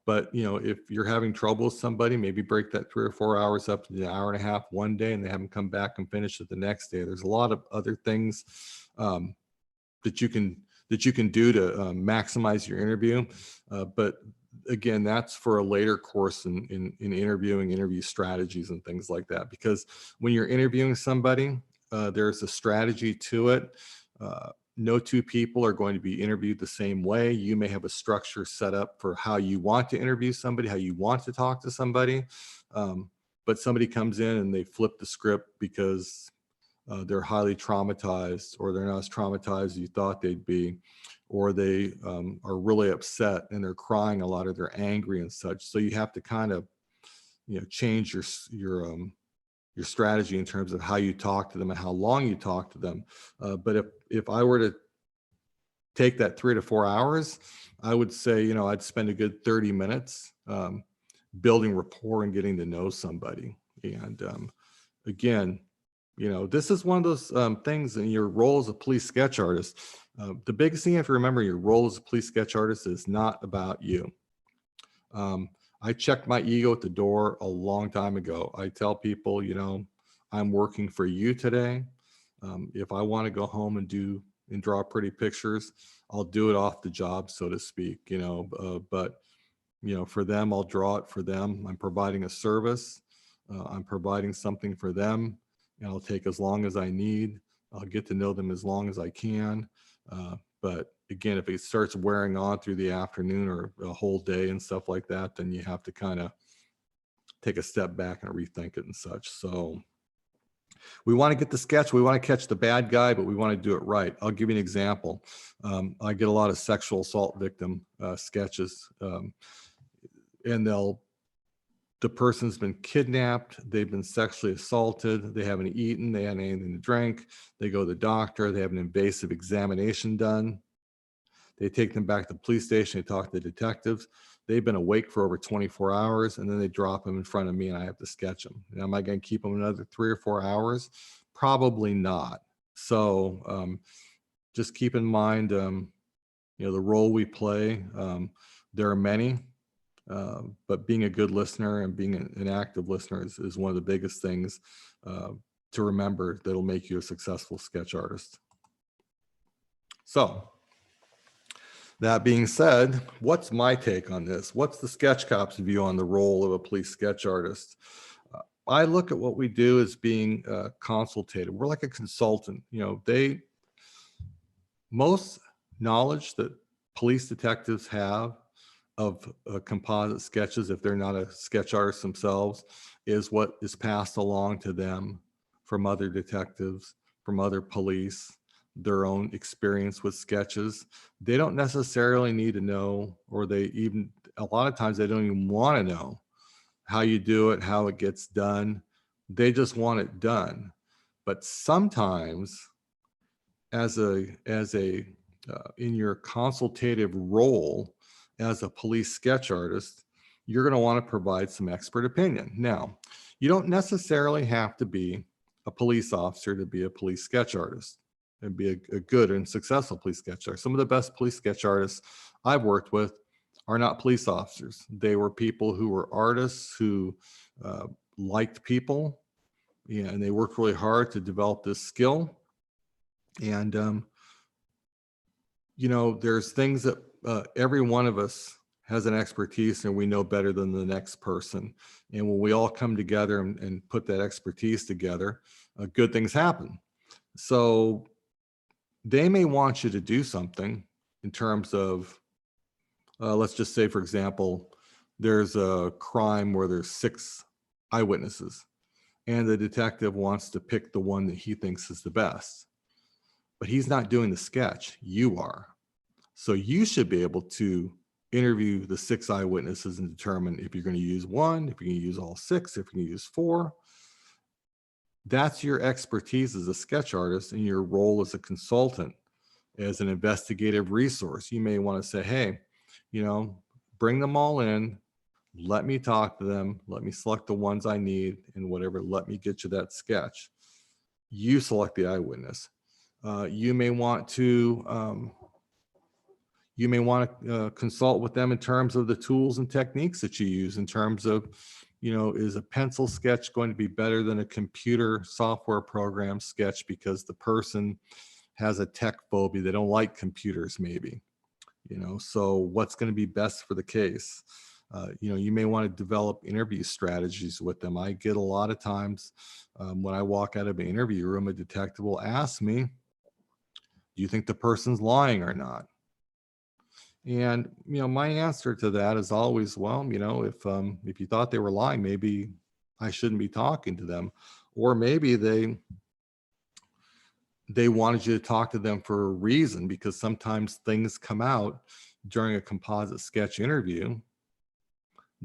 But if you're having trouble with somebody, maybe break that 3 or 4 hours up to an hour and a half one day and they haven't come back and finish it the next day. There's a lot of other things that you can do to maximize your interview. But again, that's for a later course in interview strategies and things like that. Because when you're interviewing somebody, there's a strategy to it. No two people are going to be interviewed the same way. You may have a structure set up for how you want to interview somebody, how you want to talk to somebody. But somebody comes in and they flip the script because they're highly traumatized, or they're not as traumatized as you thought they'd be, or they are really upset and they're crying a lot, or they're angry and such. So you have to kind of, change your strategy in terms of how you talk to them and how long you talk to them. But if I were to take that 3 to 4 hours, I would say, I'd spend a good 30 minutes building rapport and getting to know somebody. And again, this is one of those things in your role as a police sketch artist. The biggest thing you have to remember, your role as a police sketch artist is not about you. I checked my ego at the door a long time ago. I tell people, I'm working for you today. If I want to go home and draw pretty pictures, I'll do it off the job, so to speak, but for them, I'll draw it for them. I'm providing a service. I'm providing something for them, and I'll take as long as I need. I'll get to know them as long as I can. But again, if it starts wearing on through the afternoon or a whole day and stuff like that, then you have to kind of take a step back and rethink it and such. So we want to get the sketch. We want to catch the bad guy, but we want to do it right. I'll give you an example. I get a lot of sexual assault victim sketches, and the person's been kidnapped, they've been sexually assaulted, they haven't eaten, they haven't anything to drink, they go to the doctor, they have an invasive examination done, they take them back to the police station, they talk to the detectives, they've been awake for over 24 hours, and then they drop them in front of me and I have to sketch them. Now, am I going to keep them another 3 or 4 hours? Probably not. So just keep in mind, the role we play. There are many. But being a good listener and being an active listener is one of the biggest things to remember that'll make you a successful sketch artist. So that being said, what's my take on this? What's the Sketch Cop's view on the role of a police sketch artist? I look at what we do as being consultative. We're like a consultant. Most knowledge that police detectives have of composite sketches, if they're not a sketch artist themselves, is what is passed along to them from other detectives, from other police, their own experience with sketches. They don't necessarily need to know, or a lot of times they don't even want to know how you do it, how it gets done. They just want it done. But sometimes in your consultative role, as a police sketch artist, you're going to want to provide some expert opinion. Now, you don't necessarily have to be a police officer to be a police sketch artist and be a good and successful police sketch artist. Some of the best police sketch artists I've worked with are not police officers. They were people who were artists who liked people, and they worked really hard to develop this skill. And, there's things that every one of us has an expertise and we know better than the next person. And when we all come together and put that expertise together, good things happen. So they may want you to do something in terms of, let's just say, for example, there's a crime where there's 6 eyewitnesses and the detective wants to pick the one that he thinks is the best, but he's not doing the sketch, you are. So you should be able to interview the 6 eyewitnesses and determine if you're going to use 1, if you're going to use all 6, if you're going to use 4. That's your expertise as a sketch artist and your role as a consultant. as an investigative resource. You may want to say, hey, you know, bring them all in, let me talk to them, let me select the ones I need and whatever, let me get you that sketch. You select the eyewitness. You may want to consult with them in terms of the tools and techniques that you use, in terms of, you know, is a pencil sketch going to be better than a computer software program sketch because the person has a tech phobia, they don't like computers maybe, you know, so what's going to be best for the case? You know, you may want to develop interview strategies with them. I get a lot of times when I walk out of an interview room, a detective will ask me, do you think the person's lying or not? And, you know, my answer to that is always, well, you know, if you thought they were lying, maybe I shouldn't be talking to them. Or maybe they wanted you to talk to them for a reason, because sometimes things come out during a composite sketch interview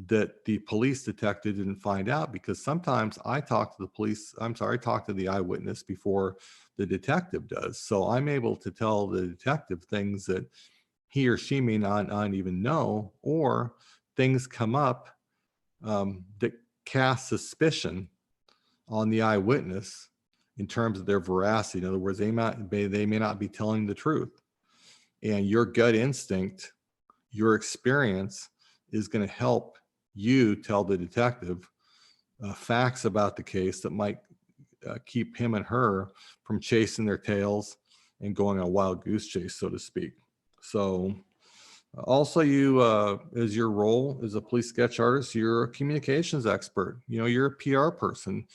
that the police detective didn't find out, because sometimes I talk to the eyewitness before the detective does. So I'm able to tell the detective things that he or she may not even know, or things come up that cast suspicion on the eyewitness in terms of their veracity. In other words, they may not be telling the truth. And your gut instinct, your experience is going to help you tell the detective facts about the case that might keep him and her from chasing their tails and going on a wild goose chase, so to speak. So also, you, as your role as a police sketch artist, you're a communications expert. You know, you're a PR person.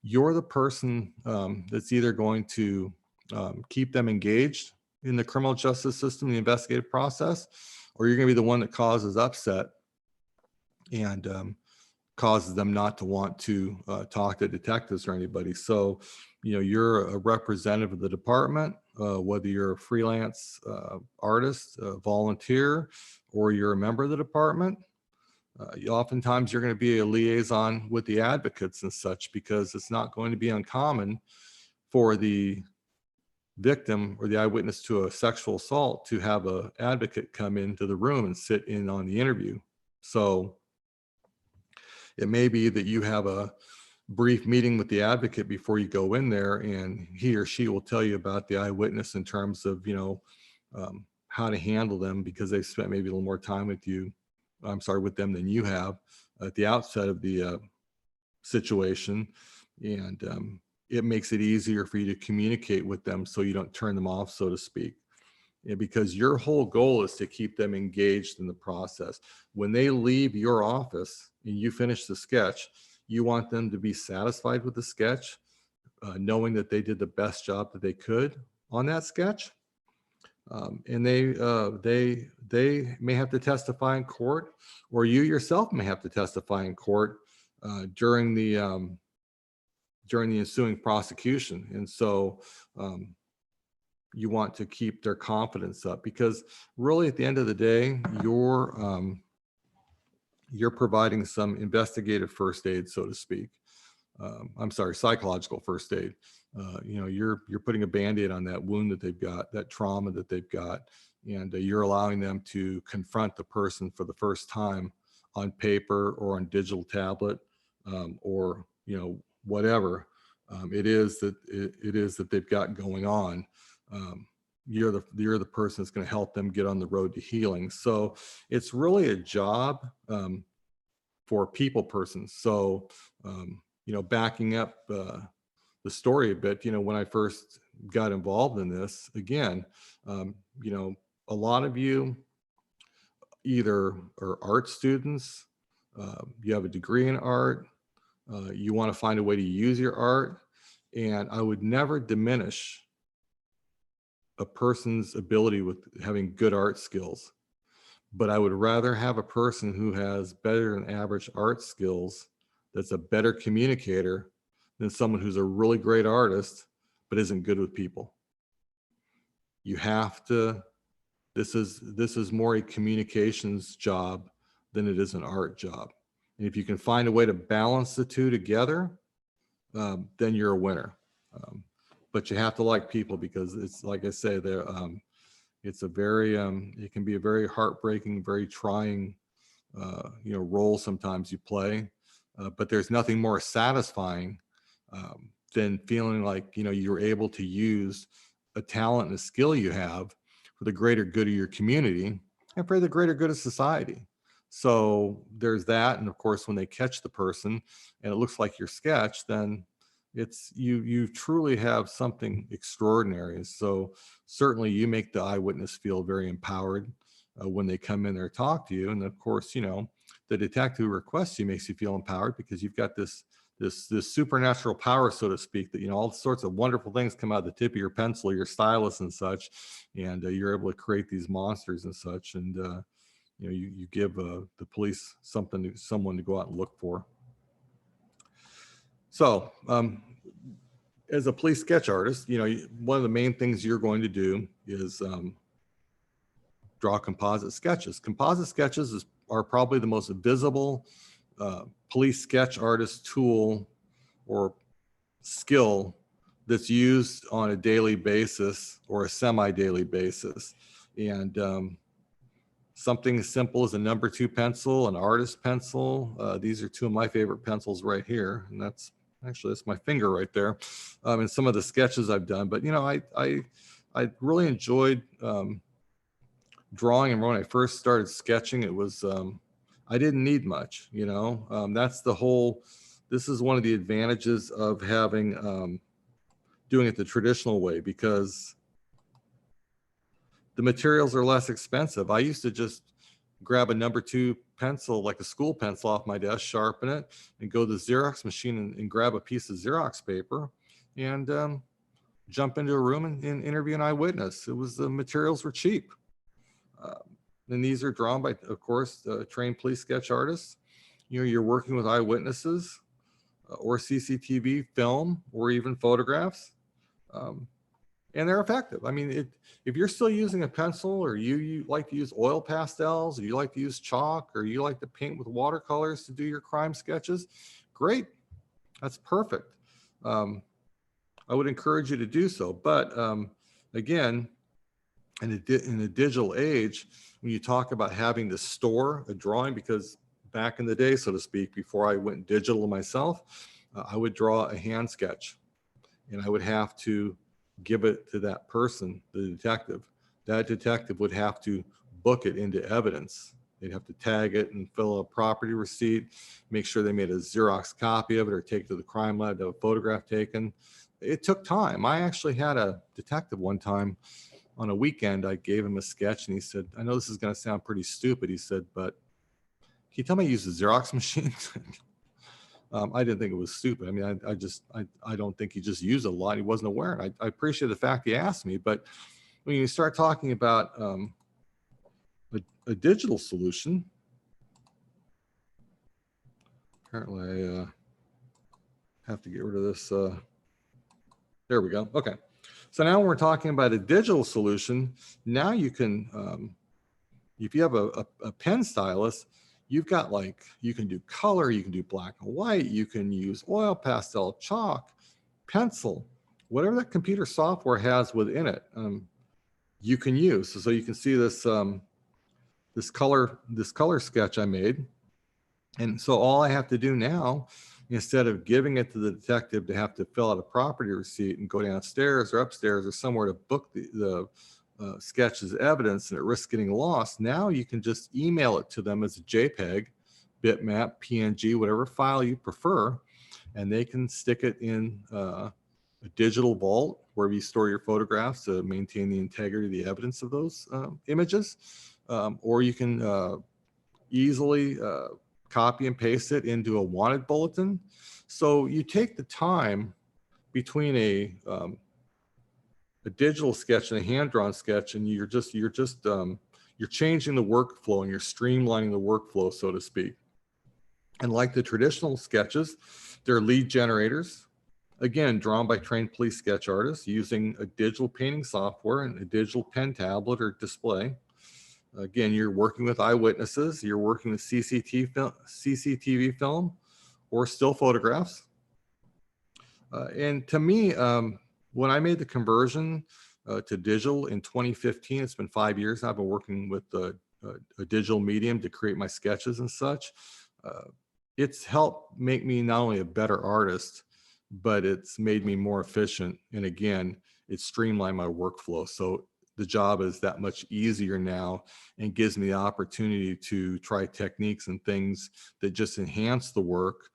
You're the person that's either going to keep them engaged in the criminal justice system, the investigative process, or you're going to be the one that causes upset and causes them not to want to talk to detectives or anybody. So, you know, you're a representative of the department, whether you're a freelance artist, volunteer, or you're a member of the department. Oftentimes you're going to be a liaison with the advocates and such, because it's not going to be uncommon for the victim or the eyewitness to a sexual assault to have an advocate come into the room and sit in on the interview. So it may be that you have a brief meeting with the advocate before you go in there, and he or she will tell you about the eyewitness in terms of, you know, how to handle them, because they've spent maybe a little more time with them than you have at the outset of the situation. And it makes it easier for you to communicate with them so you don't turn them off, so to speak. And because your whole goal is to keep them engaged in the process. When they leave your office and you finish the sketch, you want them to be satisfied with the sketch, knowing that they did the best job that they could on that sketch. And they may have to testify in court, or you yourself may have to testify in court during the ensuing prosecution. And so you want to keep their confidence up, because really at the end of the day, you're providing some investigative first aid, so to speak. Psychological first aid. You know, you're putting a Band-Aid on that wound that they've got, that trauma that they've got, and you're allowing them to confront the person for the first time on paper or on digital tablet, or, you know, whatever it is that they've got going on. You're the person that's going to help them get on the road to healing. So it's really a job for people persons. So you know, backing up the story a bit, you know, when I first got involved in this, again, you know, a lot of you either are art students, you have a degree in art, you want to find a way to use your art, and I would never diminish a person's ability with having good art skills, but I would rather have a person who has better than average art skills that's a better communicator than someone who's a really great artist but isn't good with people. You have to, this is more a communications job than it is an art job. And if you can find a way to balance the two together, then you're a winner. but you have to like people, because it's like I say, they're it's a very it can be a very heartbreaking, very trying role sometimes you play, but there's nothing more satisfying than feeling like you're able to use a talent and a skill you have for the greater good of your community and for the greater good of society. So there's that. And of course, when they catch the person and it looks like your sketch, then it's you truly have something extraordinary. So certainly you make the eyewitness feel very empowered when they come in there, talk to you. And of course, the detective who requests you makes you feel empowered, because you've got this supernatural power, so to speak, that all sorts of wonderful things come out of the tip of your pencil, your stylus and such, and you're able to create these monsters and such. And you give the police someone to go out and look for. So as a police sketch artist, one of the main things you're going to do is draw composite sketches. Composite sketches are probably the most visible police sketch artist tool or skill that's used on a daily basis or a semi-daily basis. And something as simple as a number 2 pencil, an artist pencil. These are 2 of my favorite pencils right here. And that's my finger right there. And some of the sketches I've done, but I really enjoyed drawing. And when I first started sketching, it was, I didn't need much, that's this is one of the advantages of having, doing it the traditional way, because the materials are less expensive. I used to just grab a number 2 pencil, like a school pencil, off my desk, sharpen it, and go to the Xerox machine and grab a piece of Xerox paper and jump into a room and interview an eyewitness. The materials were cheap. And these are drawn by, of course, trained police sketch artists. You're working with eyewitnesses or CCTV film or even photographs. And they're effective. I mean, if you're still using a pencil, or you like to use oil pastels, or you like to use chalk, or you like to paint with watercolors to do your crime sketches, great. That's perfect. I would encourage you to do so. But again, in a digital age, when you talk about having to store a drawing, because back in the day, so to speak, before I went digital myself, I would draw a hand sketch, and I would have to give it to that person, the detective. That detective would have to book it into evidence. They'd have to tag it and fill a property receipt, make sure they made a Xerox copy of it, or take it to the crime lab to have a photograph taken. It took time. I actually had a detective one time on a weekend. I gave him a sketch and he said, I know this is going to sound pretty stupid. He said, but can you tell me I use a Xerox machine? I didn't think it was stupid. I mean, I don't think he just used a lot. He wasn't aware. And I appreciate the fact he asked me, but when you start talking about a digital solution, apparently I have to get rid of this. There we go. Okay. So now we're talking about a digital solution. Now you can, if you have a pen stylus, you've got, like, you can do color, you can do black and white, you can use oil pastel, chalk, pencil, whatever that computer software has within it, you can use. So you can see this this color sketch I made. And so all I have to do now, instead of giving it to the detective to have to fill out a property receipt and go downstairs or upstairs or somewhere to book the sketch as evidence and at risk getting lost, now you can just email it to them as a JPEG, bitmap, PNG, whatever file you prefer, and they can stick it in a digital vault where you store your photographs to maintain the integrity of the evidence of those images, or you can easily copy and paste it into a wanted bulletin. So you take the time between a digital sketch and a hand-drawn sketch, and you're changing the workflow and you're streamlining the workflow, so to speak. And like the traditional sketches, they're lead generators, again, drawn by trained police sketch artists using a digital painting software and a digital pen tablet or display. Again, you're working with eyewitnesses, you're working with CCTV film or still photographs. And to me, when I made the conversion to digital in 2015, it's been 5 years. I've been working with a digital medium to create my sketches and such. It's helped make me not only a better artist, but it's made me more efficient. And again, it's streamlined my workflow. So the job is that much easier now and gives me the opportunity to try techniques and things that just enhance the work.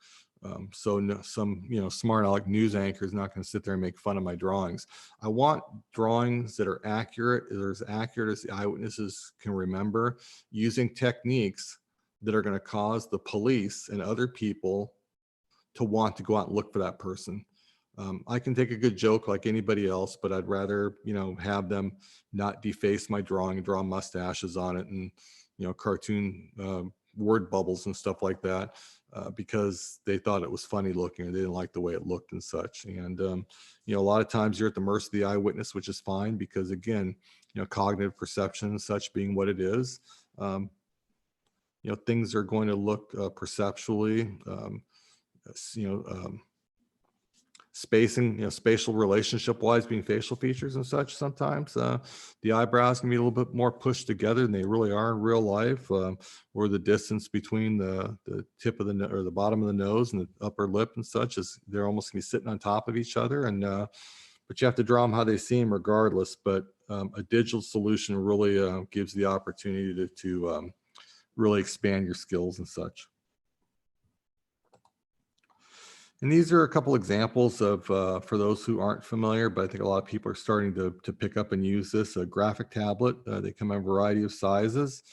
So no, some, smart aleck news anchor is not going to sit there and make fun of my drawings. I want drawings that are accurate, as accurate as the eyewitnesses can remember, using techniques that are going to cause the police and other people to want to go out and look for that person. I can take a good joke like anybody else, but I'd rather, have them not deface my drawing, draw mustaches on it and, cartoon word bubbles and stuff like that, because they thought it was funny looking or they didn't like the way it looked and such. And, a lot of times you're at the mercy of the eyewitness, which is fine because again, cognitive perception and such being what it is, things are going to look perceptually, spacing, spatial relationship wise being facial features and such. Sometimes the eyebrows can be a little bit more pushed together than they really are in real life, or the distance between the tip of the or the bottom of the nose and the upper lip and such is they're almost gonna be sitting on top of each other. And but you have to draw them how they seem regardless. But a digital solution really gives the opportunity to really expand your skills and such. And these are a couple examples of, for those who aren't familiar, but I think a lot of people are starting to pick up and use this, a graphic tablet. They come in a variety of sizes,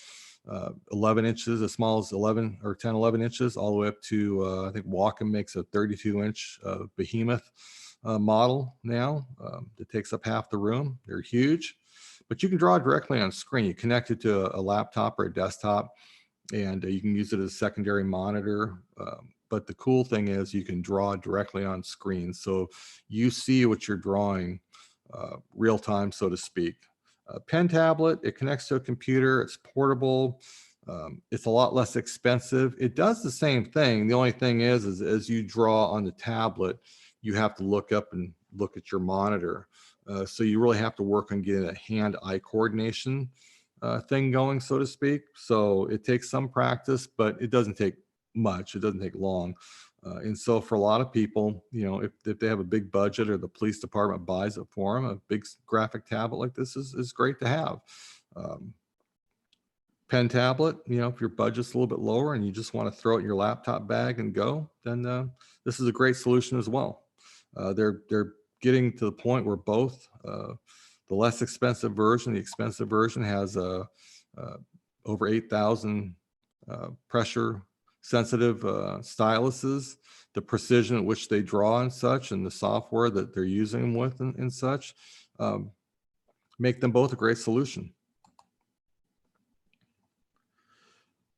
11 inches, as small as 11 or 10, 11 inches, all the way up to, I think Wacom makes a 32-inch behemoth model now that takes up half the room. They're huge, but you can draw directly on screen. You connect it to a laptop or a desktop, and you can use it as a secondary monitor. But the cool thing is you can draw directly on screen. So you see what you're drawing real time, so to speak. Pen tablet, it connects to a computer, it's portable, it's a lot less expensive. It does the same thing. The only thing is as you draw on the tablet, you have to look up and look at your monitor. So you really have to work on getting a hand-eye coordination thing going, so to speak. So it takes some practice, but it doesn't take much. It doesn't take long. And so for a lot of people, if they have a big budget or the police department buys it for them, a big graphic tablet like this is great to have. Pen tablet, if your budget's a little bit lower and you just want to throw it in your laptop bag and go, then this is a great solution as well. They're getting to the point where both the less expensive version, the expensive version has over 8,000 pressure sensitive styluses, the precision at which they draw and such, and the software that they're using them with and such, make them both a great solution.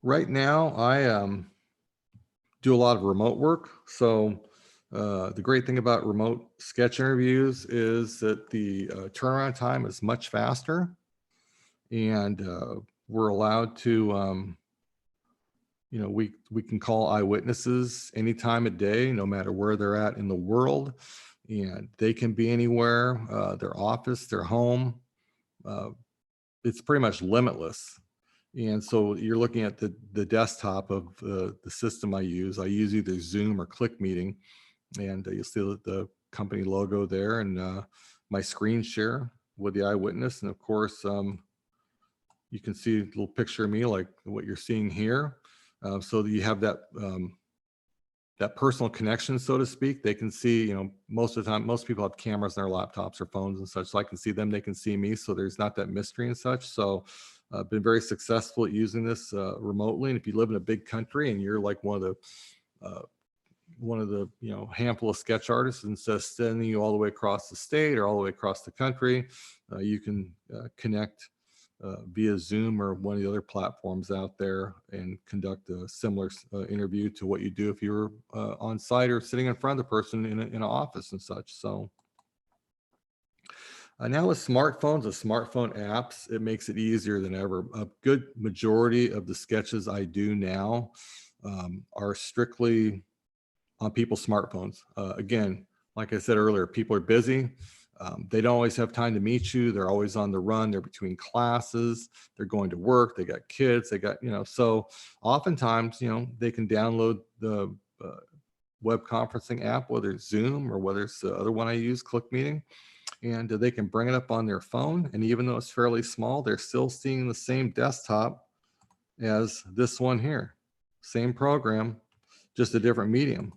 Right now, I do a lot of remote work. So the great thing about remote sketch interviews is that the turnaround time is much faster, and we're allowed to we can call eyewitnesses any time of day, no matter where they're at in the world, and they can be anywhere, their office, their home. It's pretty much limitless. And so you're looking at the desktop of the system I use. I use either Zoom or Click Meeting, and you'll see the company logo there, and my screen share with the eyewitness. And of course, you can see a little picture of me like what you're seeing here. So that you have that that personal connection, so to speak. They can see, most of the time, most people have cameras on their laptops or phones and such. So I can see them, they can see me. So there's not that mystery and such. So I've been very successful at using this remotely. And if you live in a big country and you're like one of the handful of sketch artists, instead of sending you all the way across the state or all the way across the country, you can connect via Zoom or one of the other platforms out there and conduct a similar interview to what you do if you were on site or sitting in front of the person in an office and such. So now with smartphones and smartphone apps, it makes it easier than ever. A good majority of the sketches I do now are strictly on people's smartphones. Again, like I said earlier, people are busy. They don't always have time to meet you. They're always on the run. They're between classes. They're going to work. They got kids. They got, so oftentimes, they can download the web conferencing app, whether it's Zoom or whether it's the other one I use, Click Meeting, and they can bring it up on their phone. And even though it's fairly small, they're still seeing the same desktop as this one here. Same program, just a different medium.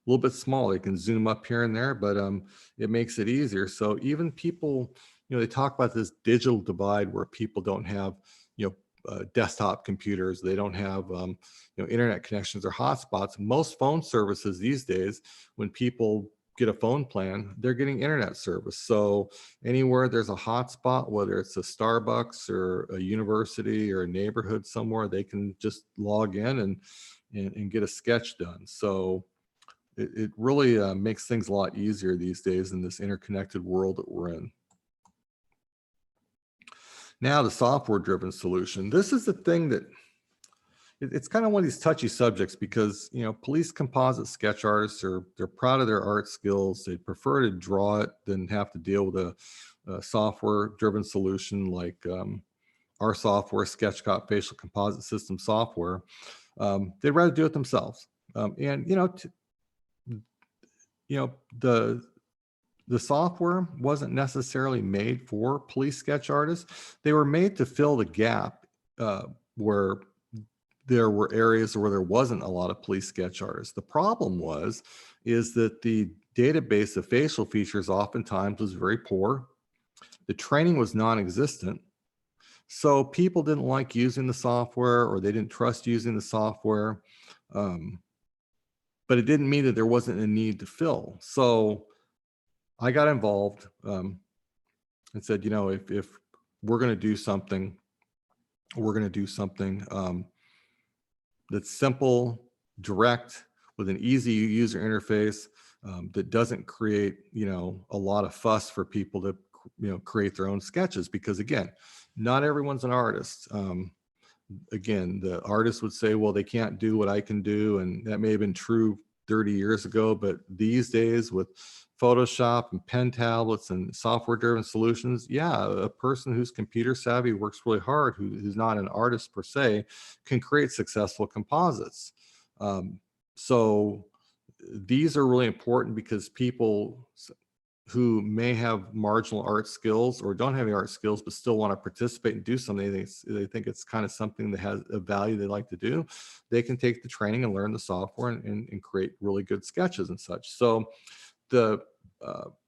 A little bit smaller. You can zoom up here and there, but it makes it easier. So even people, they talk about this digital divide where people don't have, desktop computers. They don't have, internet connections or hotspots. Most phone services these days, when people get a phone plan, they're getting internet service. So anywhere there's a hotspot, whether it's a Starbucks or a university or a neighborhood somewhere, they can just log in and get a sketch done. So it really makes things a lot easier these days in this interconnected world that we're in. Now the software-driven solution. This is the thing that it's kind of one of these touchy subjects because, police composite sketch artists they're proud of their art skills. They prefer to draw it than have to deal with a software-driven solution like our software, SketchCop Facial Composite System software. They'd rather do it themselves. The software wasn't necessarily made for police sketch artists. They were made to fill the gap where there were areas where there wasn't a lot of police sketch artists. The problem is that the database of facial features oftentimes was very poor. The training was non-existent. So people didn't like using the software, or they didn't trust using the software. But it didn't mean that there wasn't a need to fill. So I got involved and said, if we're going to do something, that's simple, direct, with an easy user interface that doesn't create, a lot of fuss for people to, create their own sketches. Because again, not everyone's an artist. Again, the artist would say, well, they can't do what I can do. And that may have been true 30 years ago, but these days with Photoshop and pen tablets and software-driven solutions, yeah, a person who's computer savvy, works really hard, who's not an artist per se, can create successful composites. So these are really important because people who may have marginal art skills or don't have any art skills but still want to participate and do something, they think it's kind of something that has a value they like to do, they can take the training and learn the software and create really good sketches and such. So the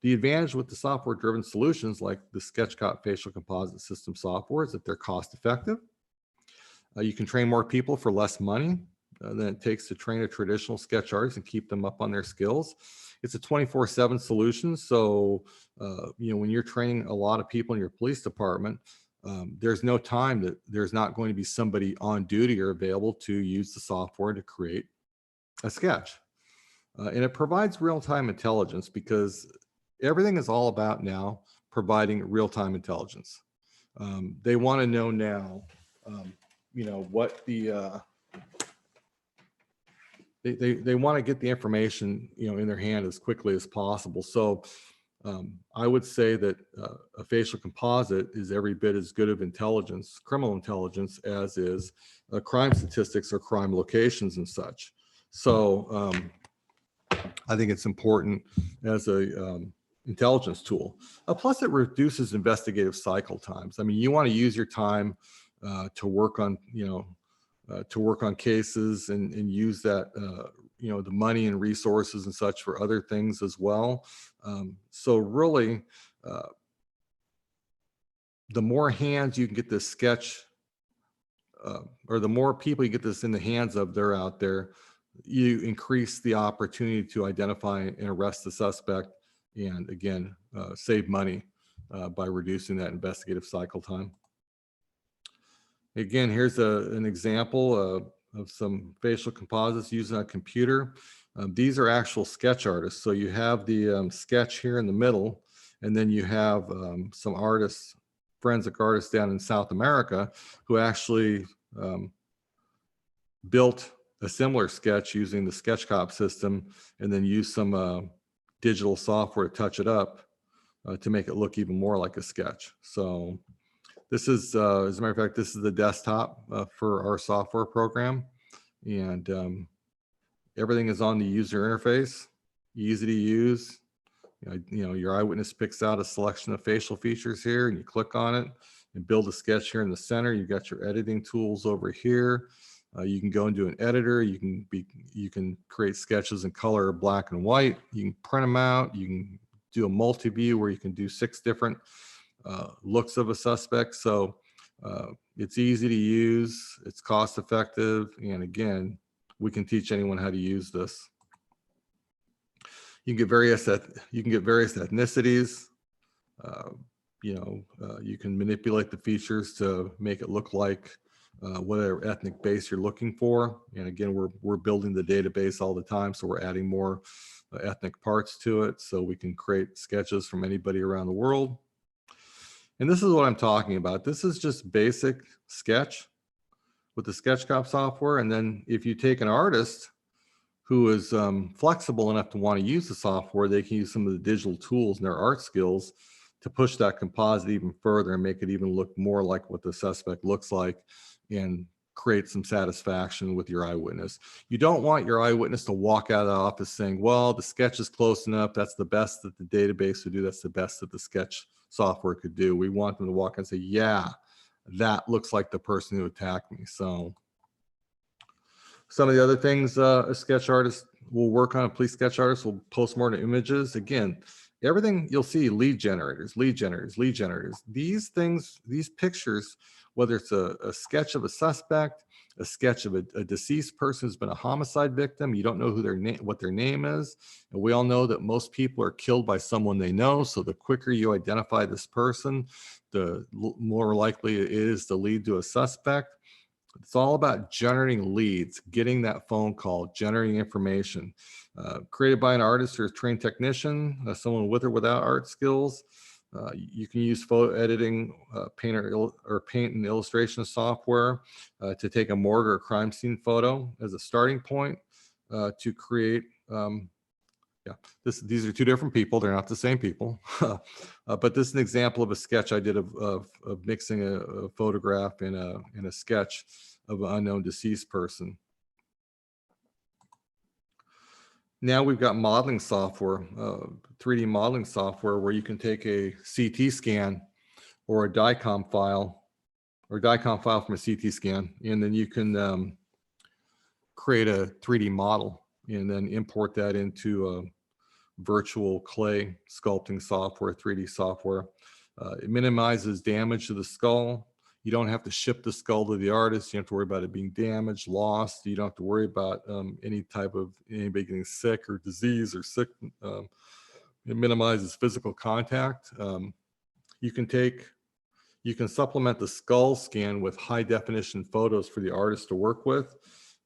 advantage with the software-driven solutions like the SketchCop Facial Composite System software is that they're cost-effective. You can train more people for less money than it takes to train a traditional sketch artist and keep them up on their skills. It's a 24/7 solution. So, when you're training a lot of people in your police department, there's no time that there's not going to be somebody on duty or available to use the software to create a sketch. And it provides real-time intelligence because everything is all about now providing real-time intelligence. They want to know now, what the they want to get the information, in their hand as quickly as possible. So I would say that a facial composite is every bit as good of intelligence, criminal intelligence, as is crime statistics or crime locations and such. So I think it's important as a intelligence tool. Plus, it reduces investigative cycle times. I mean, you want to use your time to work on, cases and use that, the money and resources and such for other things as well. So really, the more hands you can get this sketch, or the more people you get this in the hands of, they're out there, you increase the opportunity to identify and arrest the suspect, and again, save money by reducing that investigative cycle time. Again, here's an example of some facial composites using a computer. These are actual sketch artists. So you have the sketch here in the middle, and then you have some artists, forensic artists down in South America who actually built a similar sketch using the SketchCop system and then use some digital software to touch it up to make it look even more like a sketch. So this is, as a matter of fact, this is the desktop for our software program. And everything is on the user interface, easy to use. Your Eyewitness picks out a selection of facial features here, and you click on it and build a sketch here in the center. You've got your editing tools over here. You can go into an editor. You can create sketches in color, black and white. You can print them out. You can do a multi-view where you can do 6 different looks of a suspect. So it's easy to use. It's cost effective. And again, we can teach anyone how to use this. You can get various ethnicities. You can manipulate the features to make it look like whatever ethnic base you're looking for. And again, we're building the database all the time, so we're adding more ethnic parts to it, so we can create sketches from anybody around the world. And this is what I'm talking about. This is just basic sketch with the SketchCop software. And then if you take an artist who is flexible enough to want to use the software, they can use some of the digital tools and their art skills to push that composite even further and make it even look more like what the suspect looks like and create some satisfaction with your Eyewitness. You don't want your Eyewitness to walk out of the office saying, well, the sketch is close enough. That's the best that the database would do. That's the best that the sketch software could do. We want them to walk and say, yeah, that looks like the person who attacked me. So some of the other things a sketch artist will work on, a police sketch artist will post more images. Again, everything you'll see, lead generators. These things, these pictures, whether it's a sketch of a suspect, a sketch of a deceased person who's been a homicide victim, you don't know who what their name is. And we all know that most people are killed by someone they know. So the quicker you identify this person, the more likely it is to lead to a suspect. It's all about generating leads, getting that phone call, generating information. Created by an artist or a trained technician, someone with or without art skills. You can use photo editing, paint and illustration software to take a morgue or crime scene photo as a starting point to create. These are 2 different people. They're not the same people. But this is an example of a sketch I did of mixing a photograph in a sketch of an unknown deceased person. Now we've got modeling software, 3D modeling software, where you can take a CT scan or a DICOM file from a CT scan, and then you can create a 3D model and then import that into virtual clay sculpting software, 3D software. It minimizes damage to the skull. You don't have to ship the skull to the artist. You don't have to worry about it being damaged, lost. You don't have to worry about anybody getting sick or disease or sick. It minimizes physical contact. You can supplement the skull scan with high definition photos for the artist to work with.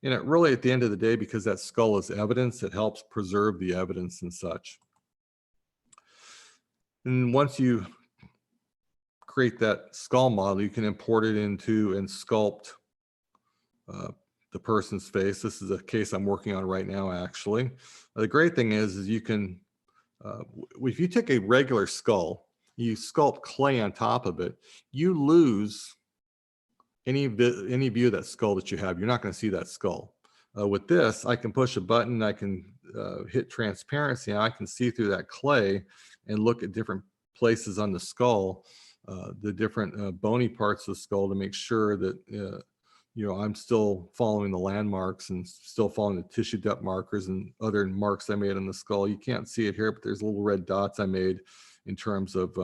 And it really, at the end of the day, because that skull is evidence, it helps preserve the evidence and such. And once you create that skull model, you can import it into and sculpt the person's face. This is a case I'm working on right now, actually. The great thing is you can, if you take a regular skull, you sculpt clay on top of it, you lose any view of that skull that you have. You're not going to see that skull. With this, I can push a button, I can hit transparency, and I can see through that clay and look at different places on the skull, the different bony parts of the skull, to make sure that I'm still following the landmarks and still following the tissue depth markers and other marks I made on the skull. You can't see it here, but there's little red dots I made in terms of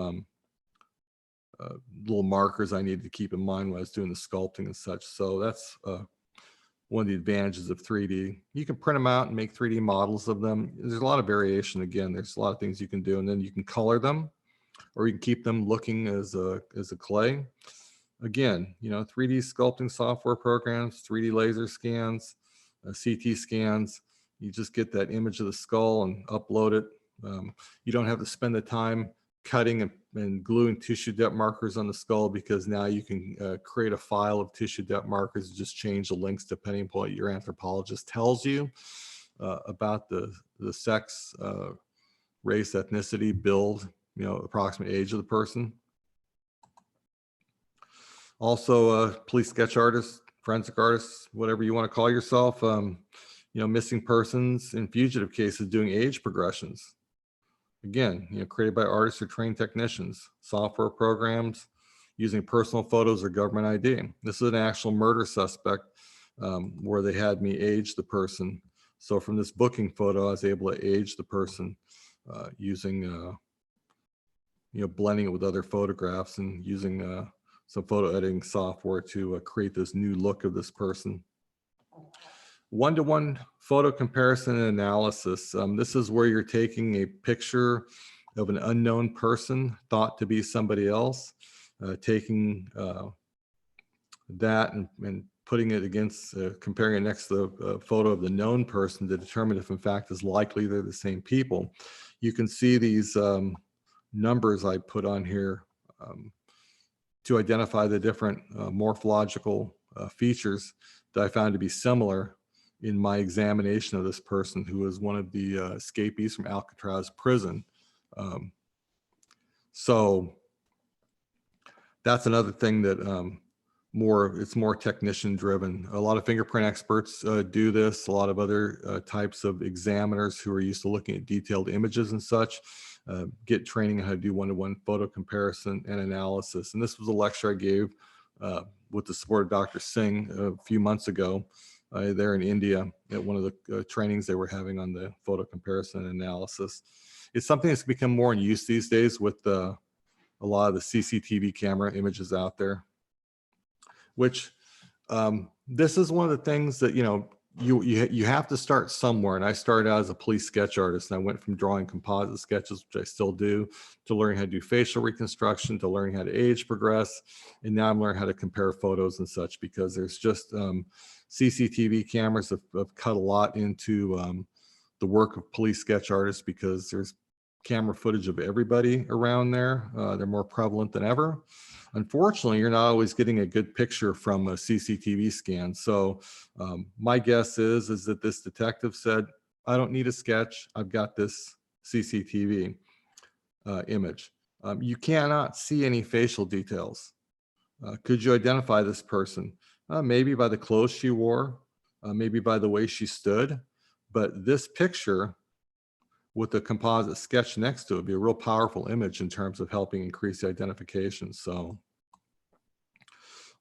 little markers I needed to keep in mind when I was doing the sculpting and such. So that's one of the advantages of 3D. You can print them out and make 3D models of them. There's a lot of variation. Again, there's a lot of things you can do, and then you can color them, or you can keep them looking as a clay. Again, 3D sculpting software programs, 3D laser scans, CT scans. You just get that image of the skull and upload it. You don't have to spend the time cutting and gluing tissue depth markers on the skull, because now you can create a file of tissue depth markers and just change the links depending upon what your anthropologist tells you about the sex, race, ethnicity, build, approximate age of the person. Also, police sketch artists, forensic artists, whatever you want to call yourself, missing persons and fugitive cases doing age progressions. Again, created by artists or trained technicians, software programs, using personal photos or government ID. This is an actual murder suspect where they had me age the person. So from this booking photo, I was able to age the person using, blending it with other photographs and using some photo editing software to create this new look of this person. One-to-one photo comparison and analysis. This is where you're taking a picture of an unknown person thought to be somebody else, taking that and putting it against, comparing it next to the photo of the known person to determine if in fact is likely they're the same people. You can see these numbers I put on here to identify the different morphological features that I found to be similar in my examination of this person, who was one of the escapees from Alcatraz prison. So that's another thing that it's more technician driven. A lot of fingerprint experts do this. A lot of other types of examiners who are used to looking at detailed images and such get training on how to do one-to-one photo comparison and analysis. And this was a lecture I gave with the support of Dr. Singh a few months ago there in India at one of the trainings they were having on the photo comparison and analysis. It's something that's become more in use these days with a lot of the CCTV camera images out there, which this is one of the things that, you have to start somewhere. And I started out as a police sketch artist, and I went from drawing composite sketches, which I still do, to learning how to do facial reconstruction, to learning how to age progress. And now I'm learning how to compare photos and such, because there's just CCTV cameras have cut a lot into the work of police sketch artists, because there's camera footage of everybody around there. They're more prevalent than ever. Unfortunately, you're not always getting a good picture from a CCTV scan. So my guess is that this detective said, I don't need a sketch. I've got this CCTV image. You cannot see any facial details. Could you identify this person? Maybe by the clothes she wore, maybe by the way she stood. But this picture with the composite sketch next to it would be a real powerful image in terms of helping increase the identification. So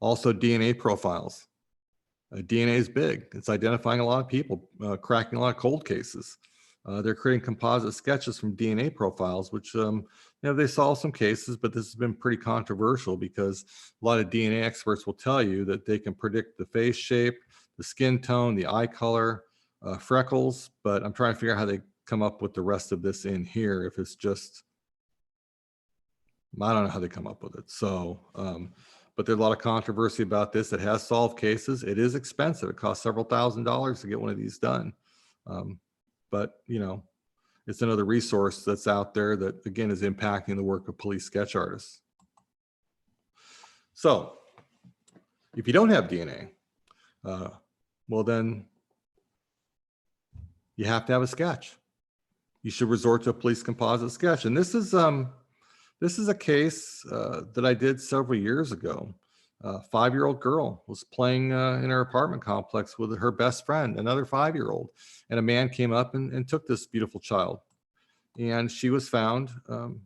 also DNA profiles. DNA is big. It's identifying a lot of people, cracking a lot of cold cases. They're creating composite sketches from DNA profiles, which, they solve some cases, but this has been pretty controversial because a lot of DNA experts will tell you that they can predict the face shape, the skin tone, the eye color, freckles, but I'm trying to figure out how they come up with the rest of this in here. If it's just, I don't know how they come up with it. So, but there's a lot of controversy about this. It has solved cases. It is expensive. It costs several $1,000s to get one of these done. But, it's another resource that's out there that, again, is impacting the work of police sketch artists. So if you don't have DNA, well, then you have to have a sketch. You should resort to a police composite sketch. And this is a case that I did several years ago. A 5-year-old girl was playing in her apartment complex with her best friend, another 5-year-old, and a man came up and took this beautiful child. And she was found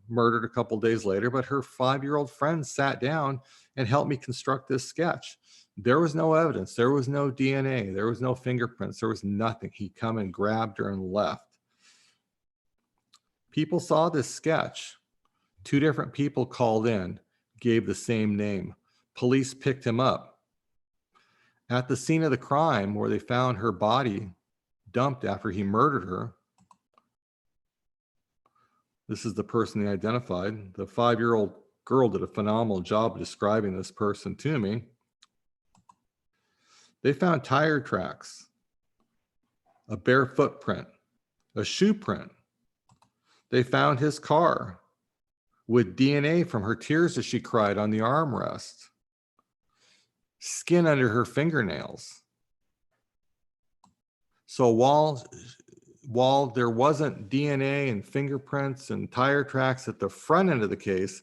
murdered a couple days later, but her 5-year-old friend sat down and helped me construct this sketch. There was no evidence. There was no DNA. There was no fingerprints. There was nothing. He come and grabbed her and left. People saw this sketch. 2 different people called in, gave the same name. Police picked him up. At the scene of the crime where they found her body dumped after he murdered her, this is the person they identified. The 5-year-old girl did a phenomenal job of describing this person to me. They found tire tracks, a bare footprint, a shoe print. They found his car with DNA from her tears as she cried on the armrest, skin under her fingernails. So while while there wasn't DNA and fingerprints and tire tracks at the front end of the case,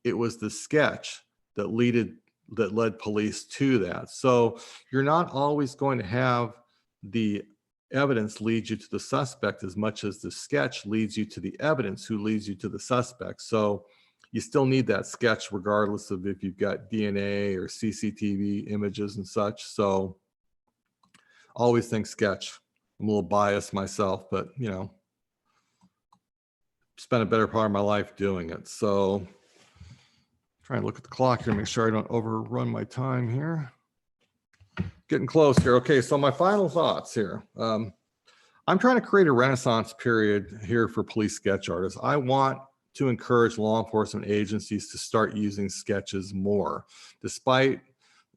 it was the sketch that led police to that. So you're not always going to have the evidence lead you to the suspect as much as the sketch leads you to the evidence who leads you to the suspect. So you still need that sketch regardless of if you've got DNA or CCTV images and such. So always think sketch. I'm a little biased myself, but you know, spent a better part of my life doing it. So try and look at the clock here, make sure I don't overrun my time here. Getting close here. Okay, so my final thoughts here. I'm trying to create a renaissance period here for police sketch artists. I want to encourage law enforcement agencies to start using sketches more, despite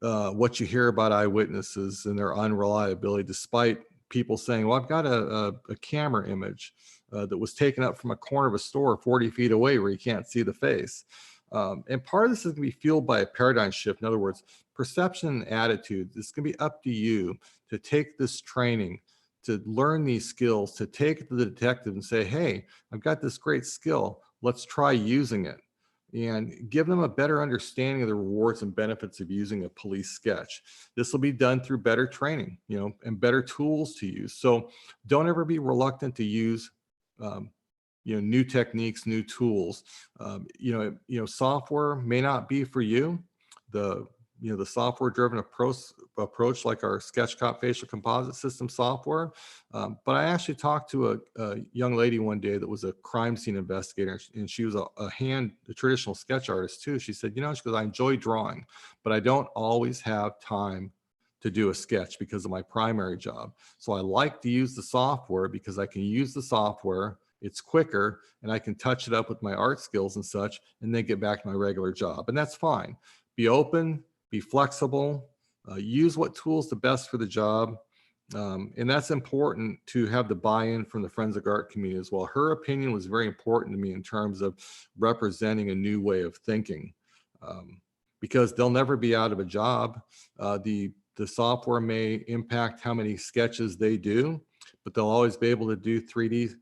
what you hear about eyewitnesses and their unreliability, despite people saying, well, I've got a camera image that was taken up from a corner of a store 40 feet away where you can't see the face. And part of this is going to be fueled by a paradigm shift. In other words, perception and attitude. It's going to be up to you to take this training, to learn these skills, to take it to the detective and say, hey, I've got this great skill. Let's try using it. And give them a better understanding of the rewards and benefits of using a police sketch. This will be done through better training, you know, and better tools to use. So don't ever be reluctant to use you know, new techniques, new tools. You know, software may not be for you. The software-driven approach like our SketchCop facial composite system software. But I actually talked to a young lady one day that was a crime scene investigator, and she was a traditional sketch artist too. She said, you know, she goes, I enjoy drawing, but I don't always have time to do a sketch because of my primary job. So I like to use the software because I can use the software, it's quicker, and I can touch it up with my art skills and such, and then get back to my regular job. And that's fine. Be open, be flexible, use what tools the best for the job. And that's important to have the buy-in from the forensic art community as well. Her opinion was very important to me in terms of representing a new way of thinking, because they'll never be out of a job. The software may impact how many sketches they do, but they'll always be able to do 3D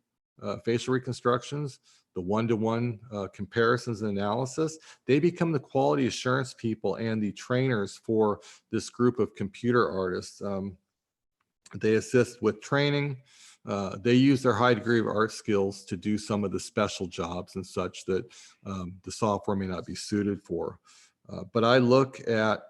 facial reconstructions, the one-to-one comparisons and analysis. They become the quality assurance people and the trainers for this group of computer artists. They assist with training. They use their high degree of art skills to do some of the special jobs and such that the software may not be suited for. But I look at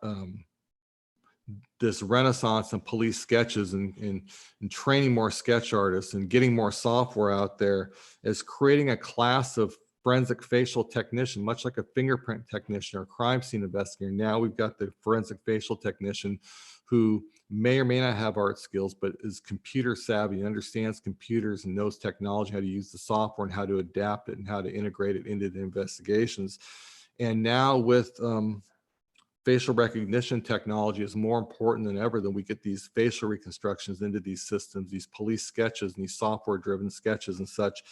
this renaissance in police sketches and training more sketch artists and getting more software out there as creating a class of forensic facial technician, much like a fingerprint technician or crime scene investigator. Now we've got the forensic facial technician who may or may not have art skills, but is computer savvy, understands computers and knows technology, how to use the software and how to adapt it and how to integrate it into the investigations. And now with facial recognition technology is more important than ever, that we get these facial reconstructions into these systems, these police sketches and these software-driven sketches and such,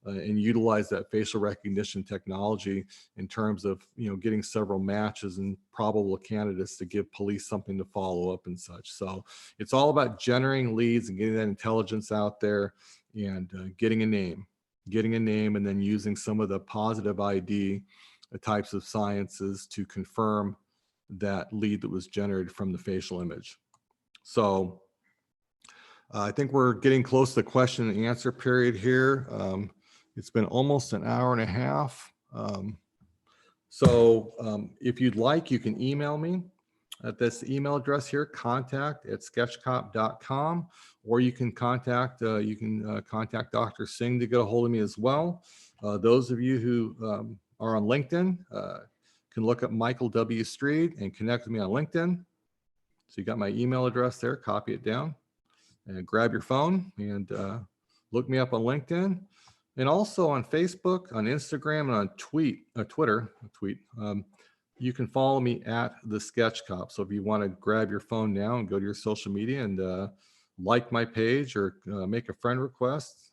and utilize that facial recognition technology in terms of, you know, getting several matches and probable candidates to give police something to follow up and such. So it's all about generating leads and getting that intelligence out there and getting a name, and then using some of the positive ID types of sciences to confirm that lead that was generated from the facial image. So I think we're getting close to the question and answer period here. It's been almost an hour and a half. If you'd like, you can email me at this email address here, contact@sketchcop.com, or you can contact Dr. Singh to get a hold of me as well. Those of you who are on LinkedIn can look up Michael W. Streed and connect with me on LinkedIn. So you got my email address there, copy it down and grab your phone and look me up on LinkedIn. And also on Facebook, on Instagram, and on Twitter, you can follow me at the Sketch Cop. So if you want to grab your phone now and go to your social media and like my page or make a friend request,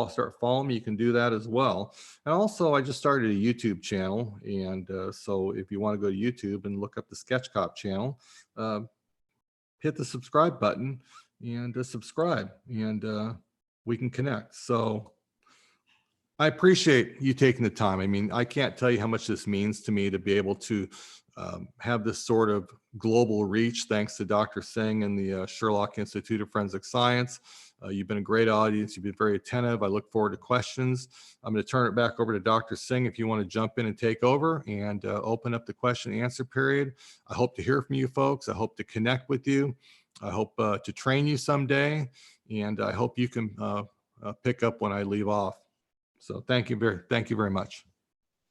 start following me, you can do that as well. And also, I just started a YouTube channel. And so if you want to go to YouTube and look up the Sketch Cop channel, hit the subscribe button and subscribe. And we can connect. So I appreciate you taking the time. I mean, I can't tell you how much this means to me to be able to have this sort of global reach, thanks to Dr. Singh and the Sherlock Institute of Forensic Science. You've been a great audience. You've been very attentive. I look forward to questions. I'm going to turn it back over to Dr. Singh if you want to jump in and take over and open up the question and answer period. I hope to hear from you folks. I hope to connect with you. I hope to train you someday. And I hope you can pick up when I leave off. So thank you very much.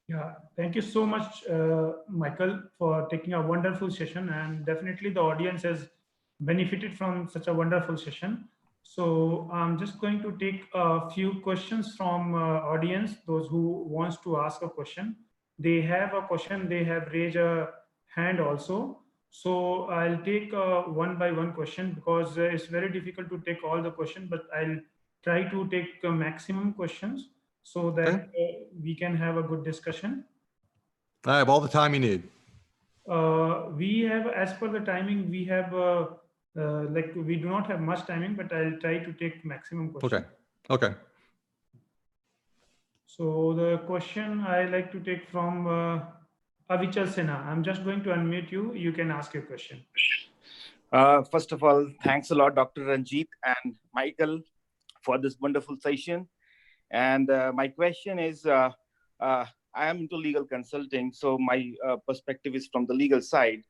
Yeah, thank you so much, Michael, for taking a wonderful session, and definitely the audience has benefited from such a wonderful session. So I'm just going to take a few questions from audience, those who wants to ask a question. They have a question, they have raised a hand also. So I'll take one by one question, because it's very difficult to take all the questions, but I'll try to take maximum questions, so that we can have a good discussion. I have all the time you need. We have, as per the timing, we have like, we do not have much timing, but I'll try to take maximum questions. Okay. So the question I like to take from Avichal Sinha. I'm just going to unmute you. You can ask your question. First of all, thanks a lot, Dr. Ranjit and Michael, for this wonderful session. And my question is, I am into legal consulting, so my perspective is from the legal side.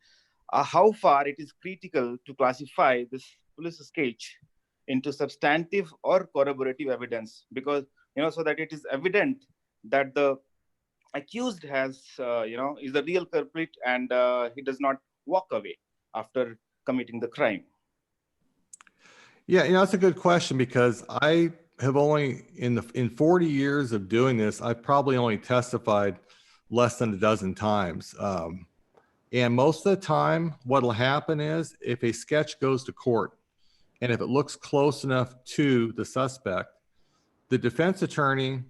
How far it is critical to classify this police sketch into substantive or corroborative evidence? Because, so that it is evident that the accused has, is the real culprit, and he does not walk away after committing the crime. Yeah, that's a good question, because I have only, in 40 years of doing this, I've probably only testified less than a dozen times. And most of the time, what will happen is, if a sketch goes to court, and if it looks close enough to the suspect, the defense attorney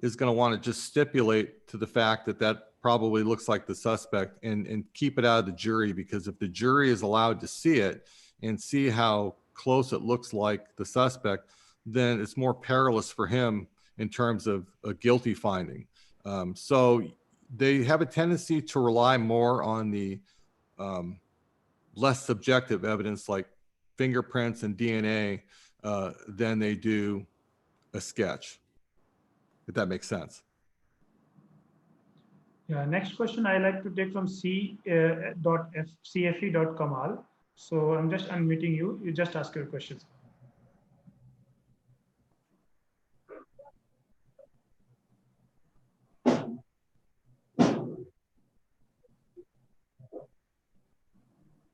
is going to want to just stipulate to the fact that that probably looks like the suspect, and keep it out of the jury, because if the jury is allowed to see it and see how close it looks like the suspect, then it's more perilous for him in terms of a guilty finding. So they have a tendency to rely more on the less subjective evidence, like fingerprints and DNA, than they do a sketch, if that makes sense. Yeah, next question I like to take from c.cfe.kamal. So I'm just unmuting you. You just ask your questions.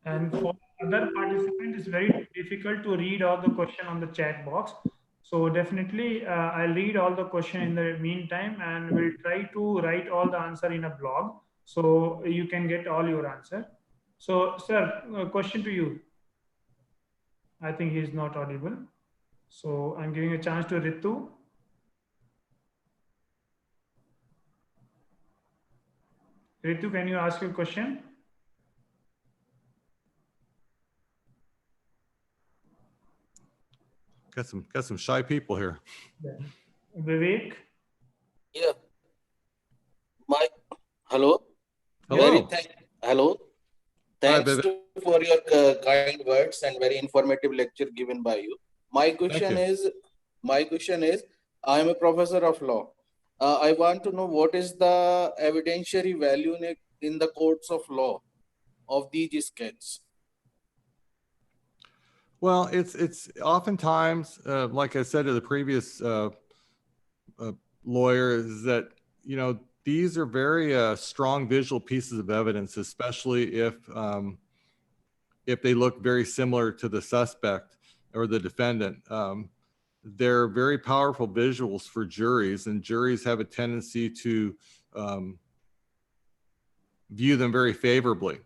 And for other participants, it's very difficult to read all the question on the chat box. So definitely, I'll read all the question in the meantime, and we'll try to write all the answer in a blog, so you can get all your answer. So, sir, question to you. I think he's not audible. So I'm giving a chance to Ritu. Ritu, can you ask your question? Got some shy people here. Yeah. Vivek. Yeah. Hello. Hello. Hello. Thanks Hi, for your kind words and very informative lecture given by you. My question is, I am a professor of law. I want to know, what is the evidentiary value in the courts of law of these sketches? Well, it's oftentimes, like I said to the previous lawyer, is that, these are very strong visual pieces of evidence, especially if they look very similar to the suspect or the defendant. They're very powerful visuals for juries, and juries have a tendency to view them very favorably.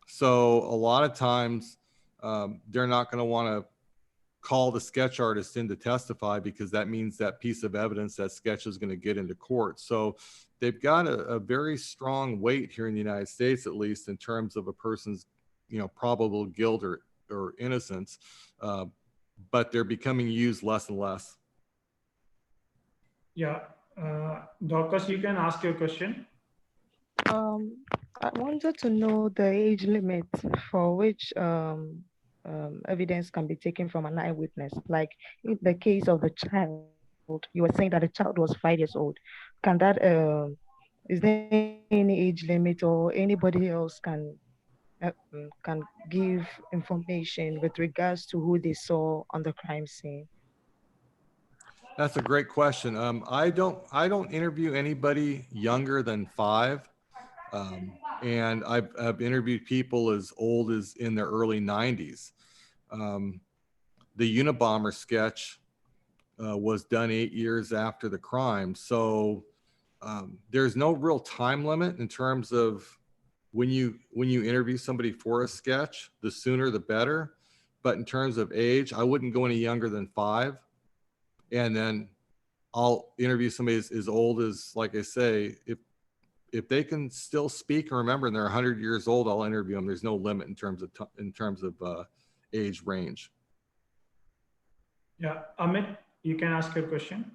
So a lot of times, they're not going to want to call the sketch artist in to testify, because that means that piece of evidence, that sketch, is going to get into court. So they've got a very strong weight here in the United States, at least in terms of a person's, probable guilt or innocence, but they're becoming used less and less. Yeah. Dorcas, you can ask your question. I wanted to know the age limit for which evidence can be taken from an eyewitness. Like in the case of the child, you were saying that the child was 5 years old. Can that is there any age limit, or anybody else can give information with regards to who they saw on the crime scene? That's a great question. I don't interview anybody younger than 5. And I've interviewed people as old as in their early 90s. The Unabomber sketch was done 8 years after the crime. So there's no real time limit in terms of when you interview somebody for a sketch, the sooner the better. But in terms of age, I wouldn't go any younger than 5. And then I'll interview somebody as old as, like I say, if they can still speak and remember and they're 100 years old, I'll interview them. There's no limit in terms of age range. Yeah, Amit, you can ask your question.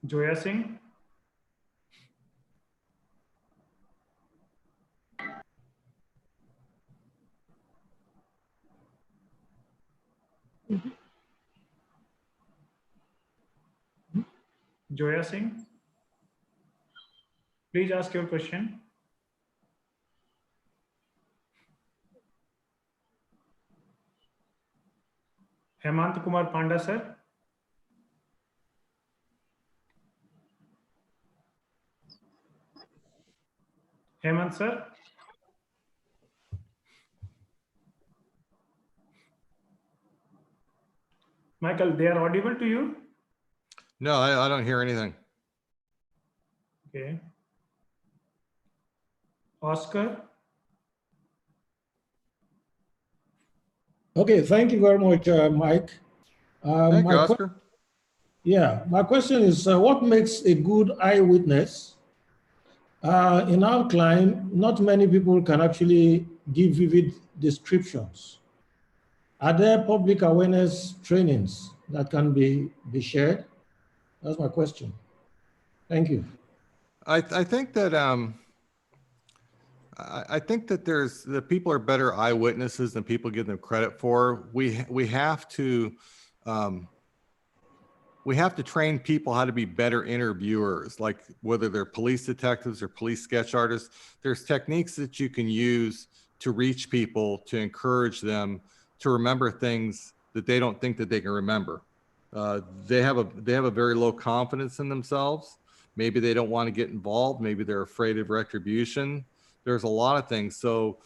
Joya Singh. Joya Singh, please ask your question. Hemant Kumar Panda, sir. Hemant, sir. Michael, they are audible to you? No, I don't hear anything. Okay. Oscar. Okay, thank you very much, Mike. Thank you, Oscar. Yeah, my question is, what makes a good eyewitness? In our climb, not many people can actually give vivid descriptions. Are there public awareness trainings that can be shared? That's my question. Thank you. I think that I think that the people are better eyewitnesses than people give them credit for. We have to train people how to be better interviewers, like whether they're police detectives or police sketch artists. There's techniques that you can use to reach people, to encourage them to remember things that they don't think that they can remember. They have a very low confidence in themselves. Maybe they don't want to get involved. Maybe they're afraid of retribution. There's a lot of things. So,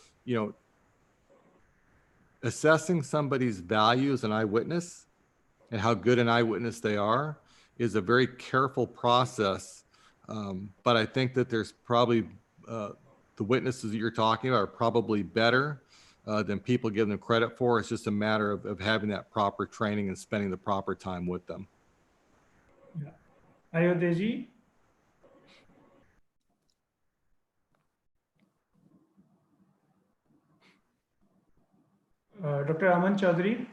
assessing somebody's value as an eyewitness and how good an eyewitness they are is a very careful process. But I think that there's probably the witnesses that you're talking about are probably better than people give them credit for. It's just a matter of having that proper training and spending the proper time with them. Yeah. Ayodeji. Dr. Aman Chaudhary.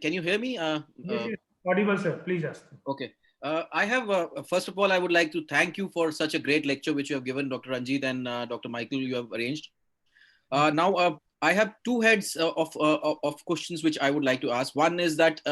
Can you hear me? Yes, audible, sir. Please ask. Okay. I have, first of all, I would like to thank you for such a great lecture which you have given, Dr. Ranjit and Dr. Michael, you have arranged. Now, I have two heads of questions which I would like to ask. One is that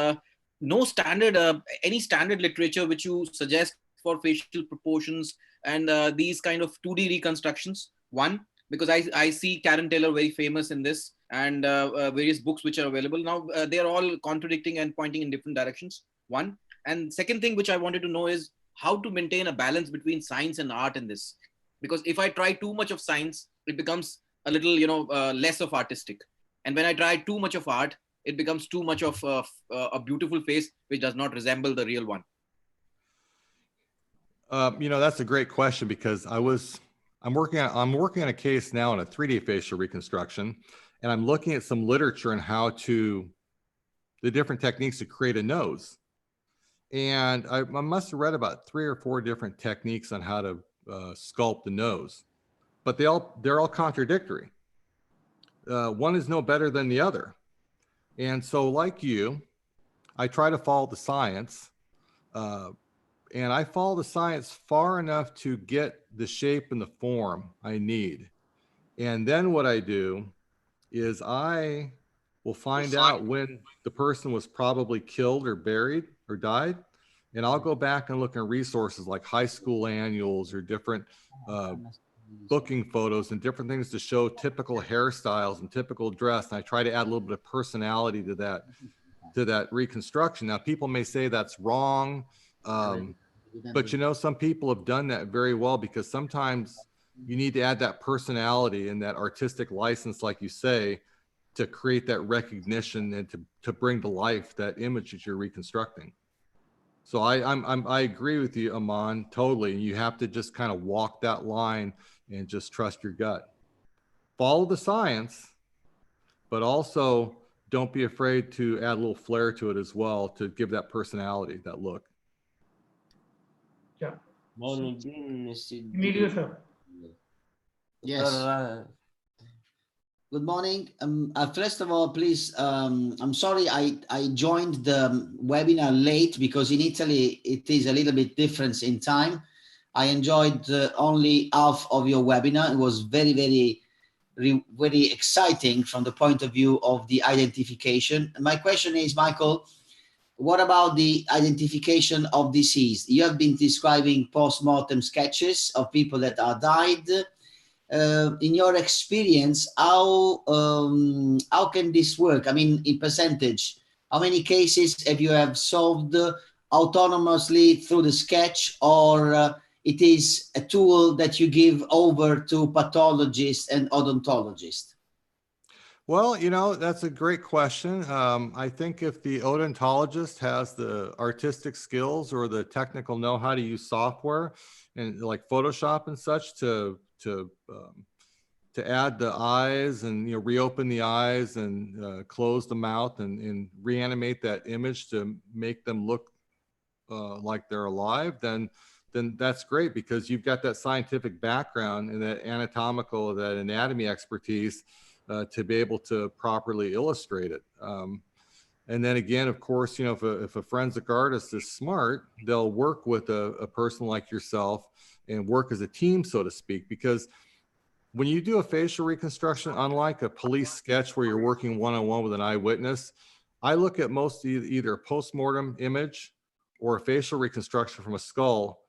no standard, any standard literature which you suggest for facial proportions and these kind of 2D reconstructions. One, because I see Karen Taylor very famous in this, and various books which are available. Now, they're all contradicting and pointing in different directions. One. And second thing which I wanted to know is how to maintain a balance between science and art in this. Because if I try too much of science, it becomes a little, less of artistic. And when I try too much of art, it becomes too much of a beautiful face which does not resemble the real one. That's a great question, because I'm working on a case now on a 3D facial reconstruction, and I'm looking at some literature on the different techniques to create a nose. And I must have read about 3 or 4 different techniques on how to sculpt the nose, but they're all contradictory. one is no better than the other. And so like you, I try to follow the science, and I follow the science far enough to get the shape and the form I need. And then what I do is I will find out when the person was probably killed or buried or died. And I'll go back and look at resources like high school annuals or different booking photos and different things to show typical hairstyles and typical dress. And I try to add a little bit of personality to that reconstruction. Now, people may say that's wrong, but you know, some people have done that very well, because sometimes you need to add that personality and that artistic license, like you say, to create that recognition and to bring to life that image that you're reconstructing. So I agree with you, Aman, totally. You have to just kind of walk that line and just trust your gut. Follow the science, but also don't be afraid to add a little flair to it as well to give that personality, that look. Yeah. Immediately, sir. Yes. Good morning. First of all, please, I'm sorry I joined the webinar late, because in Italy it is a little bit different in time. I enjoyed only half of your webinar. It was very, very exciting from the point of view of the identification. And my question is, Michael, what about the identification of deceased? You have been describing post-mortem sketches of people that are died. In your experience, how can this work? I mean, in percentage, how many cases have you solved autonomously through the sketch, or it is a tool that you give over to pathologists and odontologists? Well, you know, that's a great question. I think if the odontologist has the artistic skills or the technical know-how to use software and like Photoshop and such to add the eyes and, you know, reopen the eyes and close the mouth and reanimate that image to make them look like they're alive, then that's great, because you've got that scientific background and that anatomical, that anatomy expertise to be able to properly illustrate it. And then again, of course, you know, if a forensic artist is smart, they'll work with a person like yourself and work as a team, so to speak, because when you do a facial reconstruction, unlike a police sketch where you're working one-on-one with an eyewitness, I look at most either a post-mortem image or a facial reconstruction from a skull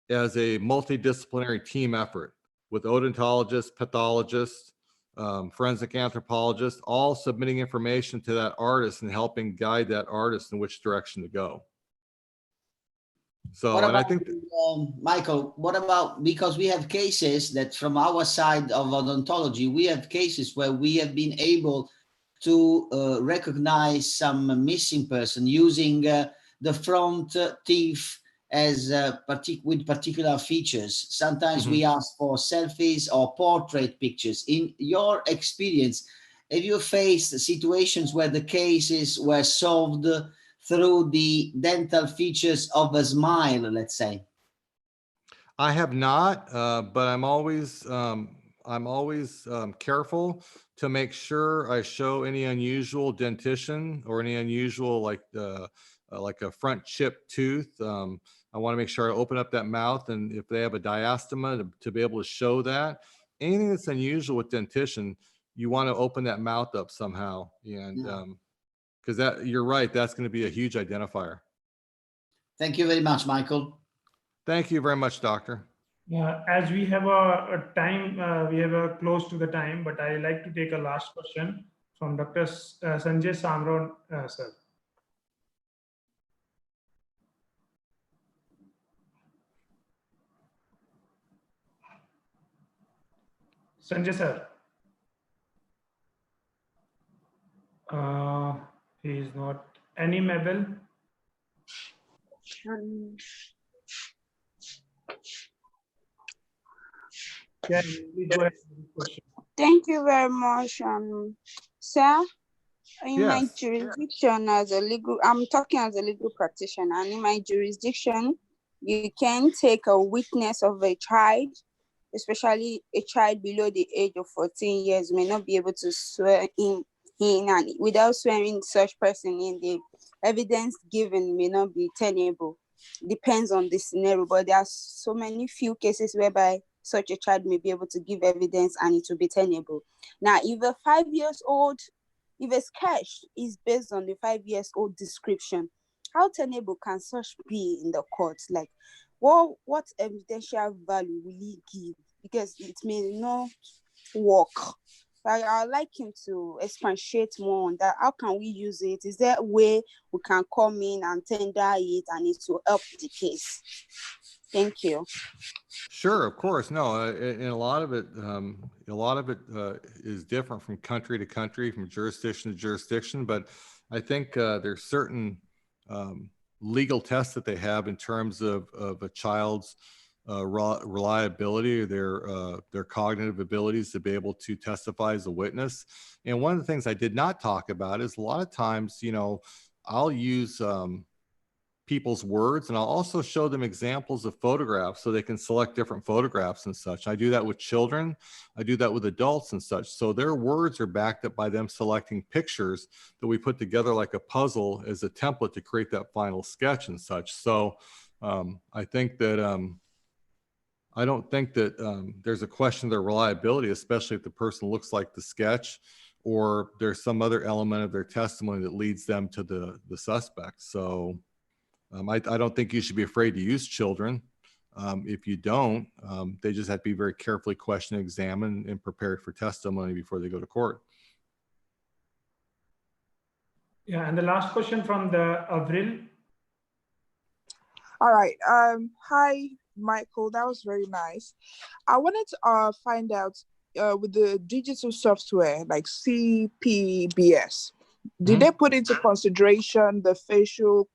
as a multidisciplinary team effort with odontologists, pathologists, forensic anthropologists, all submitting information to that artist and helping guide that artist in which direction to go. So, and I think, Michael, what about, because we have cases that from our side of odontology, we have cases where we have been able to recognize some missing person using the front teeth as with particular features. Sometimes we ask for selfies or portrait pictures. In your experience, have you faced situations where the cases were solved through the dental features of a smile, let's say? I have not, but I'm always careful to make sure I show any unusual dentition or any unusual like a front chipped tooth. I want to make sure I open up that mouth, and if they have a diastema, to be able to show that. Anything that's unusual with dentition, you want to open that mouth up somehow, and because that, you're right, that's going to be a huge identifier. Thank you very much, Michael. Thank you very much, Doctor. Yeah, as we have a time, we have a close to the time, but I like to take a last question from Dr. Sanjay Samron, sir. Sanjay sir. He is not. Any Mabel? Yeah, please go ahead with the question. Thank you very much, sir. In my Yes. jurisdiction as a legal, I'm talking as a legal practitioner, and in my jurisdiction, you can take a witness of a child especially a child below the age of 14 years, may not be able to swear in, and without swearing such person in, the evidence given may not be tenable. Depends on the scenario, but there are so many few cases whereby such a child may be able to give evidence and it will be tenable. Now, if a 5 years old, if a sketch is based on the 5 years old description, how tenable can such be in the court? Like, what evidential value will he give? Because it may not work. I'd like him to expatiate more on that. How can we use it? Is there a way we can come in and tender it and it will help the case? Thank you. Sure, of course. No, and a lot of it is different from country to country, from jurisdiction to jurisdiction. But I think there's certain legal tests that they have in terms of a child's reliability, or their cognitive abilities to be able to testify as a witness. And one of the things I did not talk about is a lot of times, you know, I'll use people's words, and I'll also show them examples of photographs so they can select different photographs and such. I do that with children. I do that with adults and such. So their words are backed up by them selecting pictures that we put together like a puzzle as a template to create that final sketch and such. So I think that I don't think that there's a question of their reliability, especially if the person looks like the sketch or there's some other element of their testimony that leads them to the suspect. So I don't think you should be afraid to use children. If you don't, they just have to be very carefully questioned, examined, and prepared for testimony before they go to court. Yeah, and the last question from the Avril. All right. Hi, Michael. That was very nice. I wanted to find out with the digital software like CPBS, did they put into consideration the facial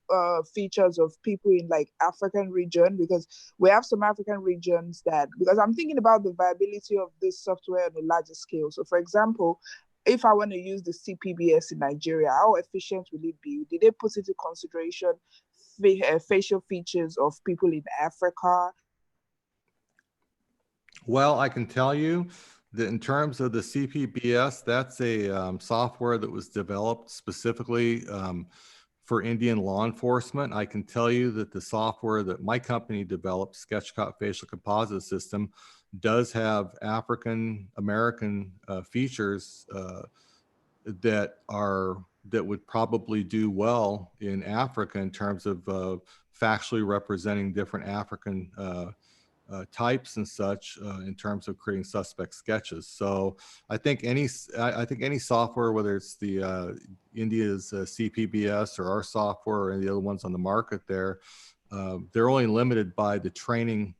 features of people in like African region? Because we have some African regions that, because I'm thinking about the viability of this software on a larger scale. So for example, if I want to use the CPBS in Nigeria, how efficient will it be? Did they put into consideration facial features of people in Africa? Well, I can tell you that in terms of the CPBS, that's a software that was developed specifically for Indian law enforcement. I can tell you that the software that my company developed, Sketchcop Facial Composite System, does have African American features that would probably do well in Africa in terms of factually representing different African types and such in terms of creating suspect sketches. So I think any software, whether it's the India's CPBS or our software or any of the other ones on the market there, they're only limited by the training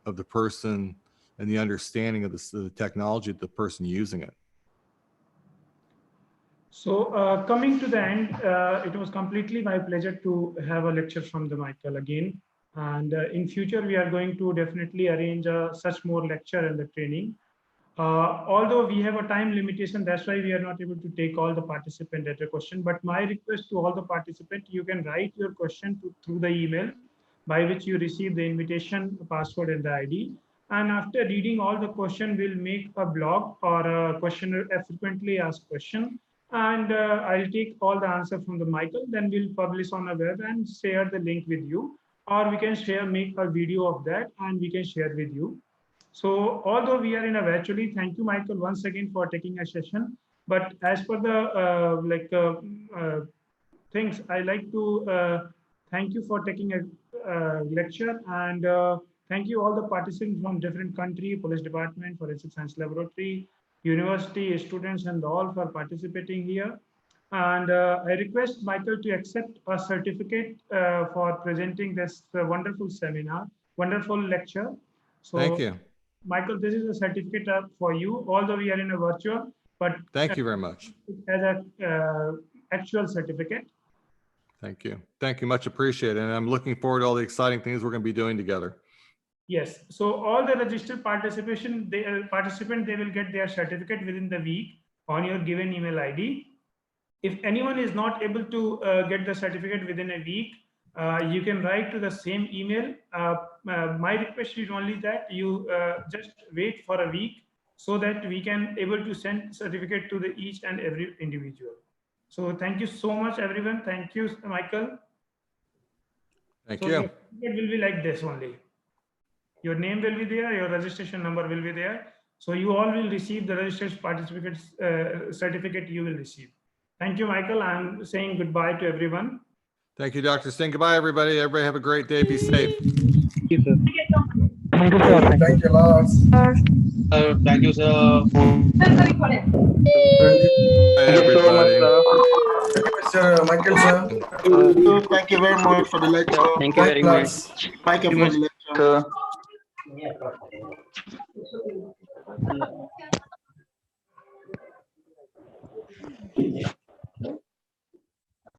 of the person and the understanding of the technology of the person using it. So coming to the end, it was completely my pleasure to have a lecture from the Michael again. And in future, we are going to definitely arrange such more lecture and the training. Although we have a time limitation, that's why we are not able to take all the participant at a question. But my request to all the participants, you can write your question through the email by which you receive the invitation, the password, and the ID. And after reading all the question, we'll make a blog or a questionnaire, a frequently asked question. And I'll take all the answer from the Michael, then we'll publish on the web and share the link with you. Or we can make a video of that and we can share with you. So although we are in a virtually, thank you, Michael, once again for taking a session. But as per the things, I like to thank you for taking a lecture, and thank you all the participants from different country, police department, forensic science laboratory, university, students, and all for participating here. And I request Michael to accept a certificate for presenting this wonderful seminar, wonderful lecture. So, thank you, Michael. This is a certificate for you, although we are in a virtual, but thank you very much. As a actual certificate. Thank you, much appreciated. And I'm looking forward to all the exciting things we're going to be doing together. Yes. So all the registered participant, they will get their certificate within the week on your given email ID. If anyone is not able to get the certificate within a week, you can write to the same email. My request is only that you just wait for a week so that we can able to send certificate to the each and every individual. So thank you so much, everyone. Thank you, Michael. Thank so you. It will be like this only. Your name will be there, your registration number will be there. So you all will receive the registration participant certificate you will receive. Thank you, Michael. I'm saying goodbye to everyone. Thank you, Dr. Singh. Goodbye, everybody. Everybody have a great day. Be safe. Thank you, sir. Thank you, sir. Thank you, Lars. Thank you, sir. Bye, everybody. Mr. Michael, sir. Thank you very much for the lecture. Thank you very much. Michael, for the lecture. Sir.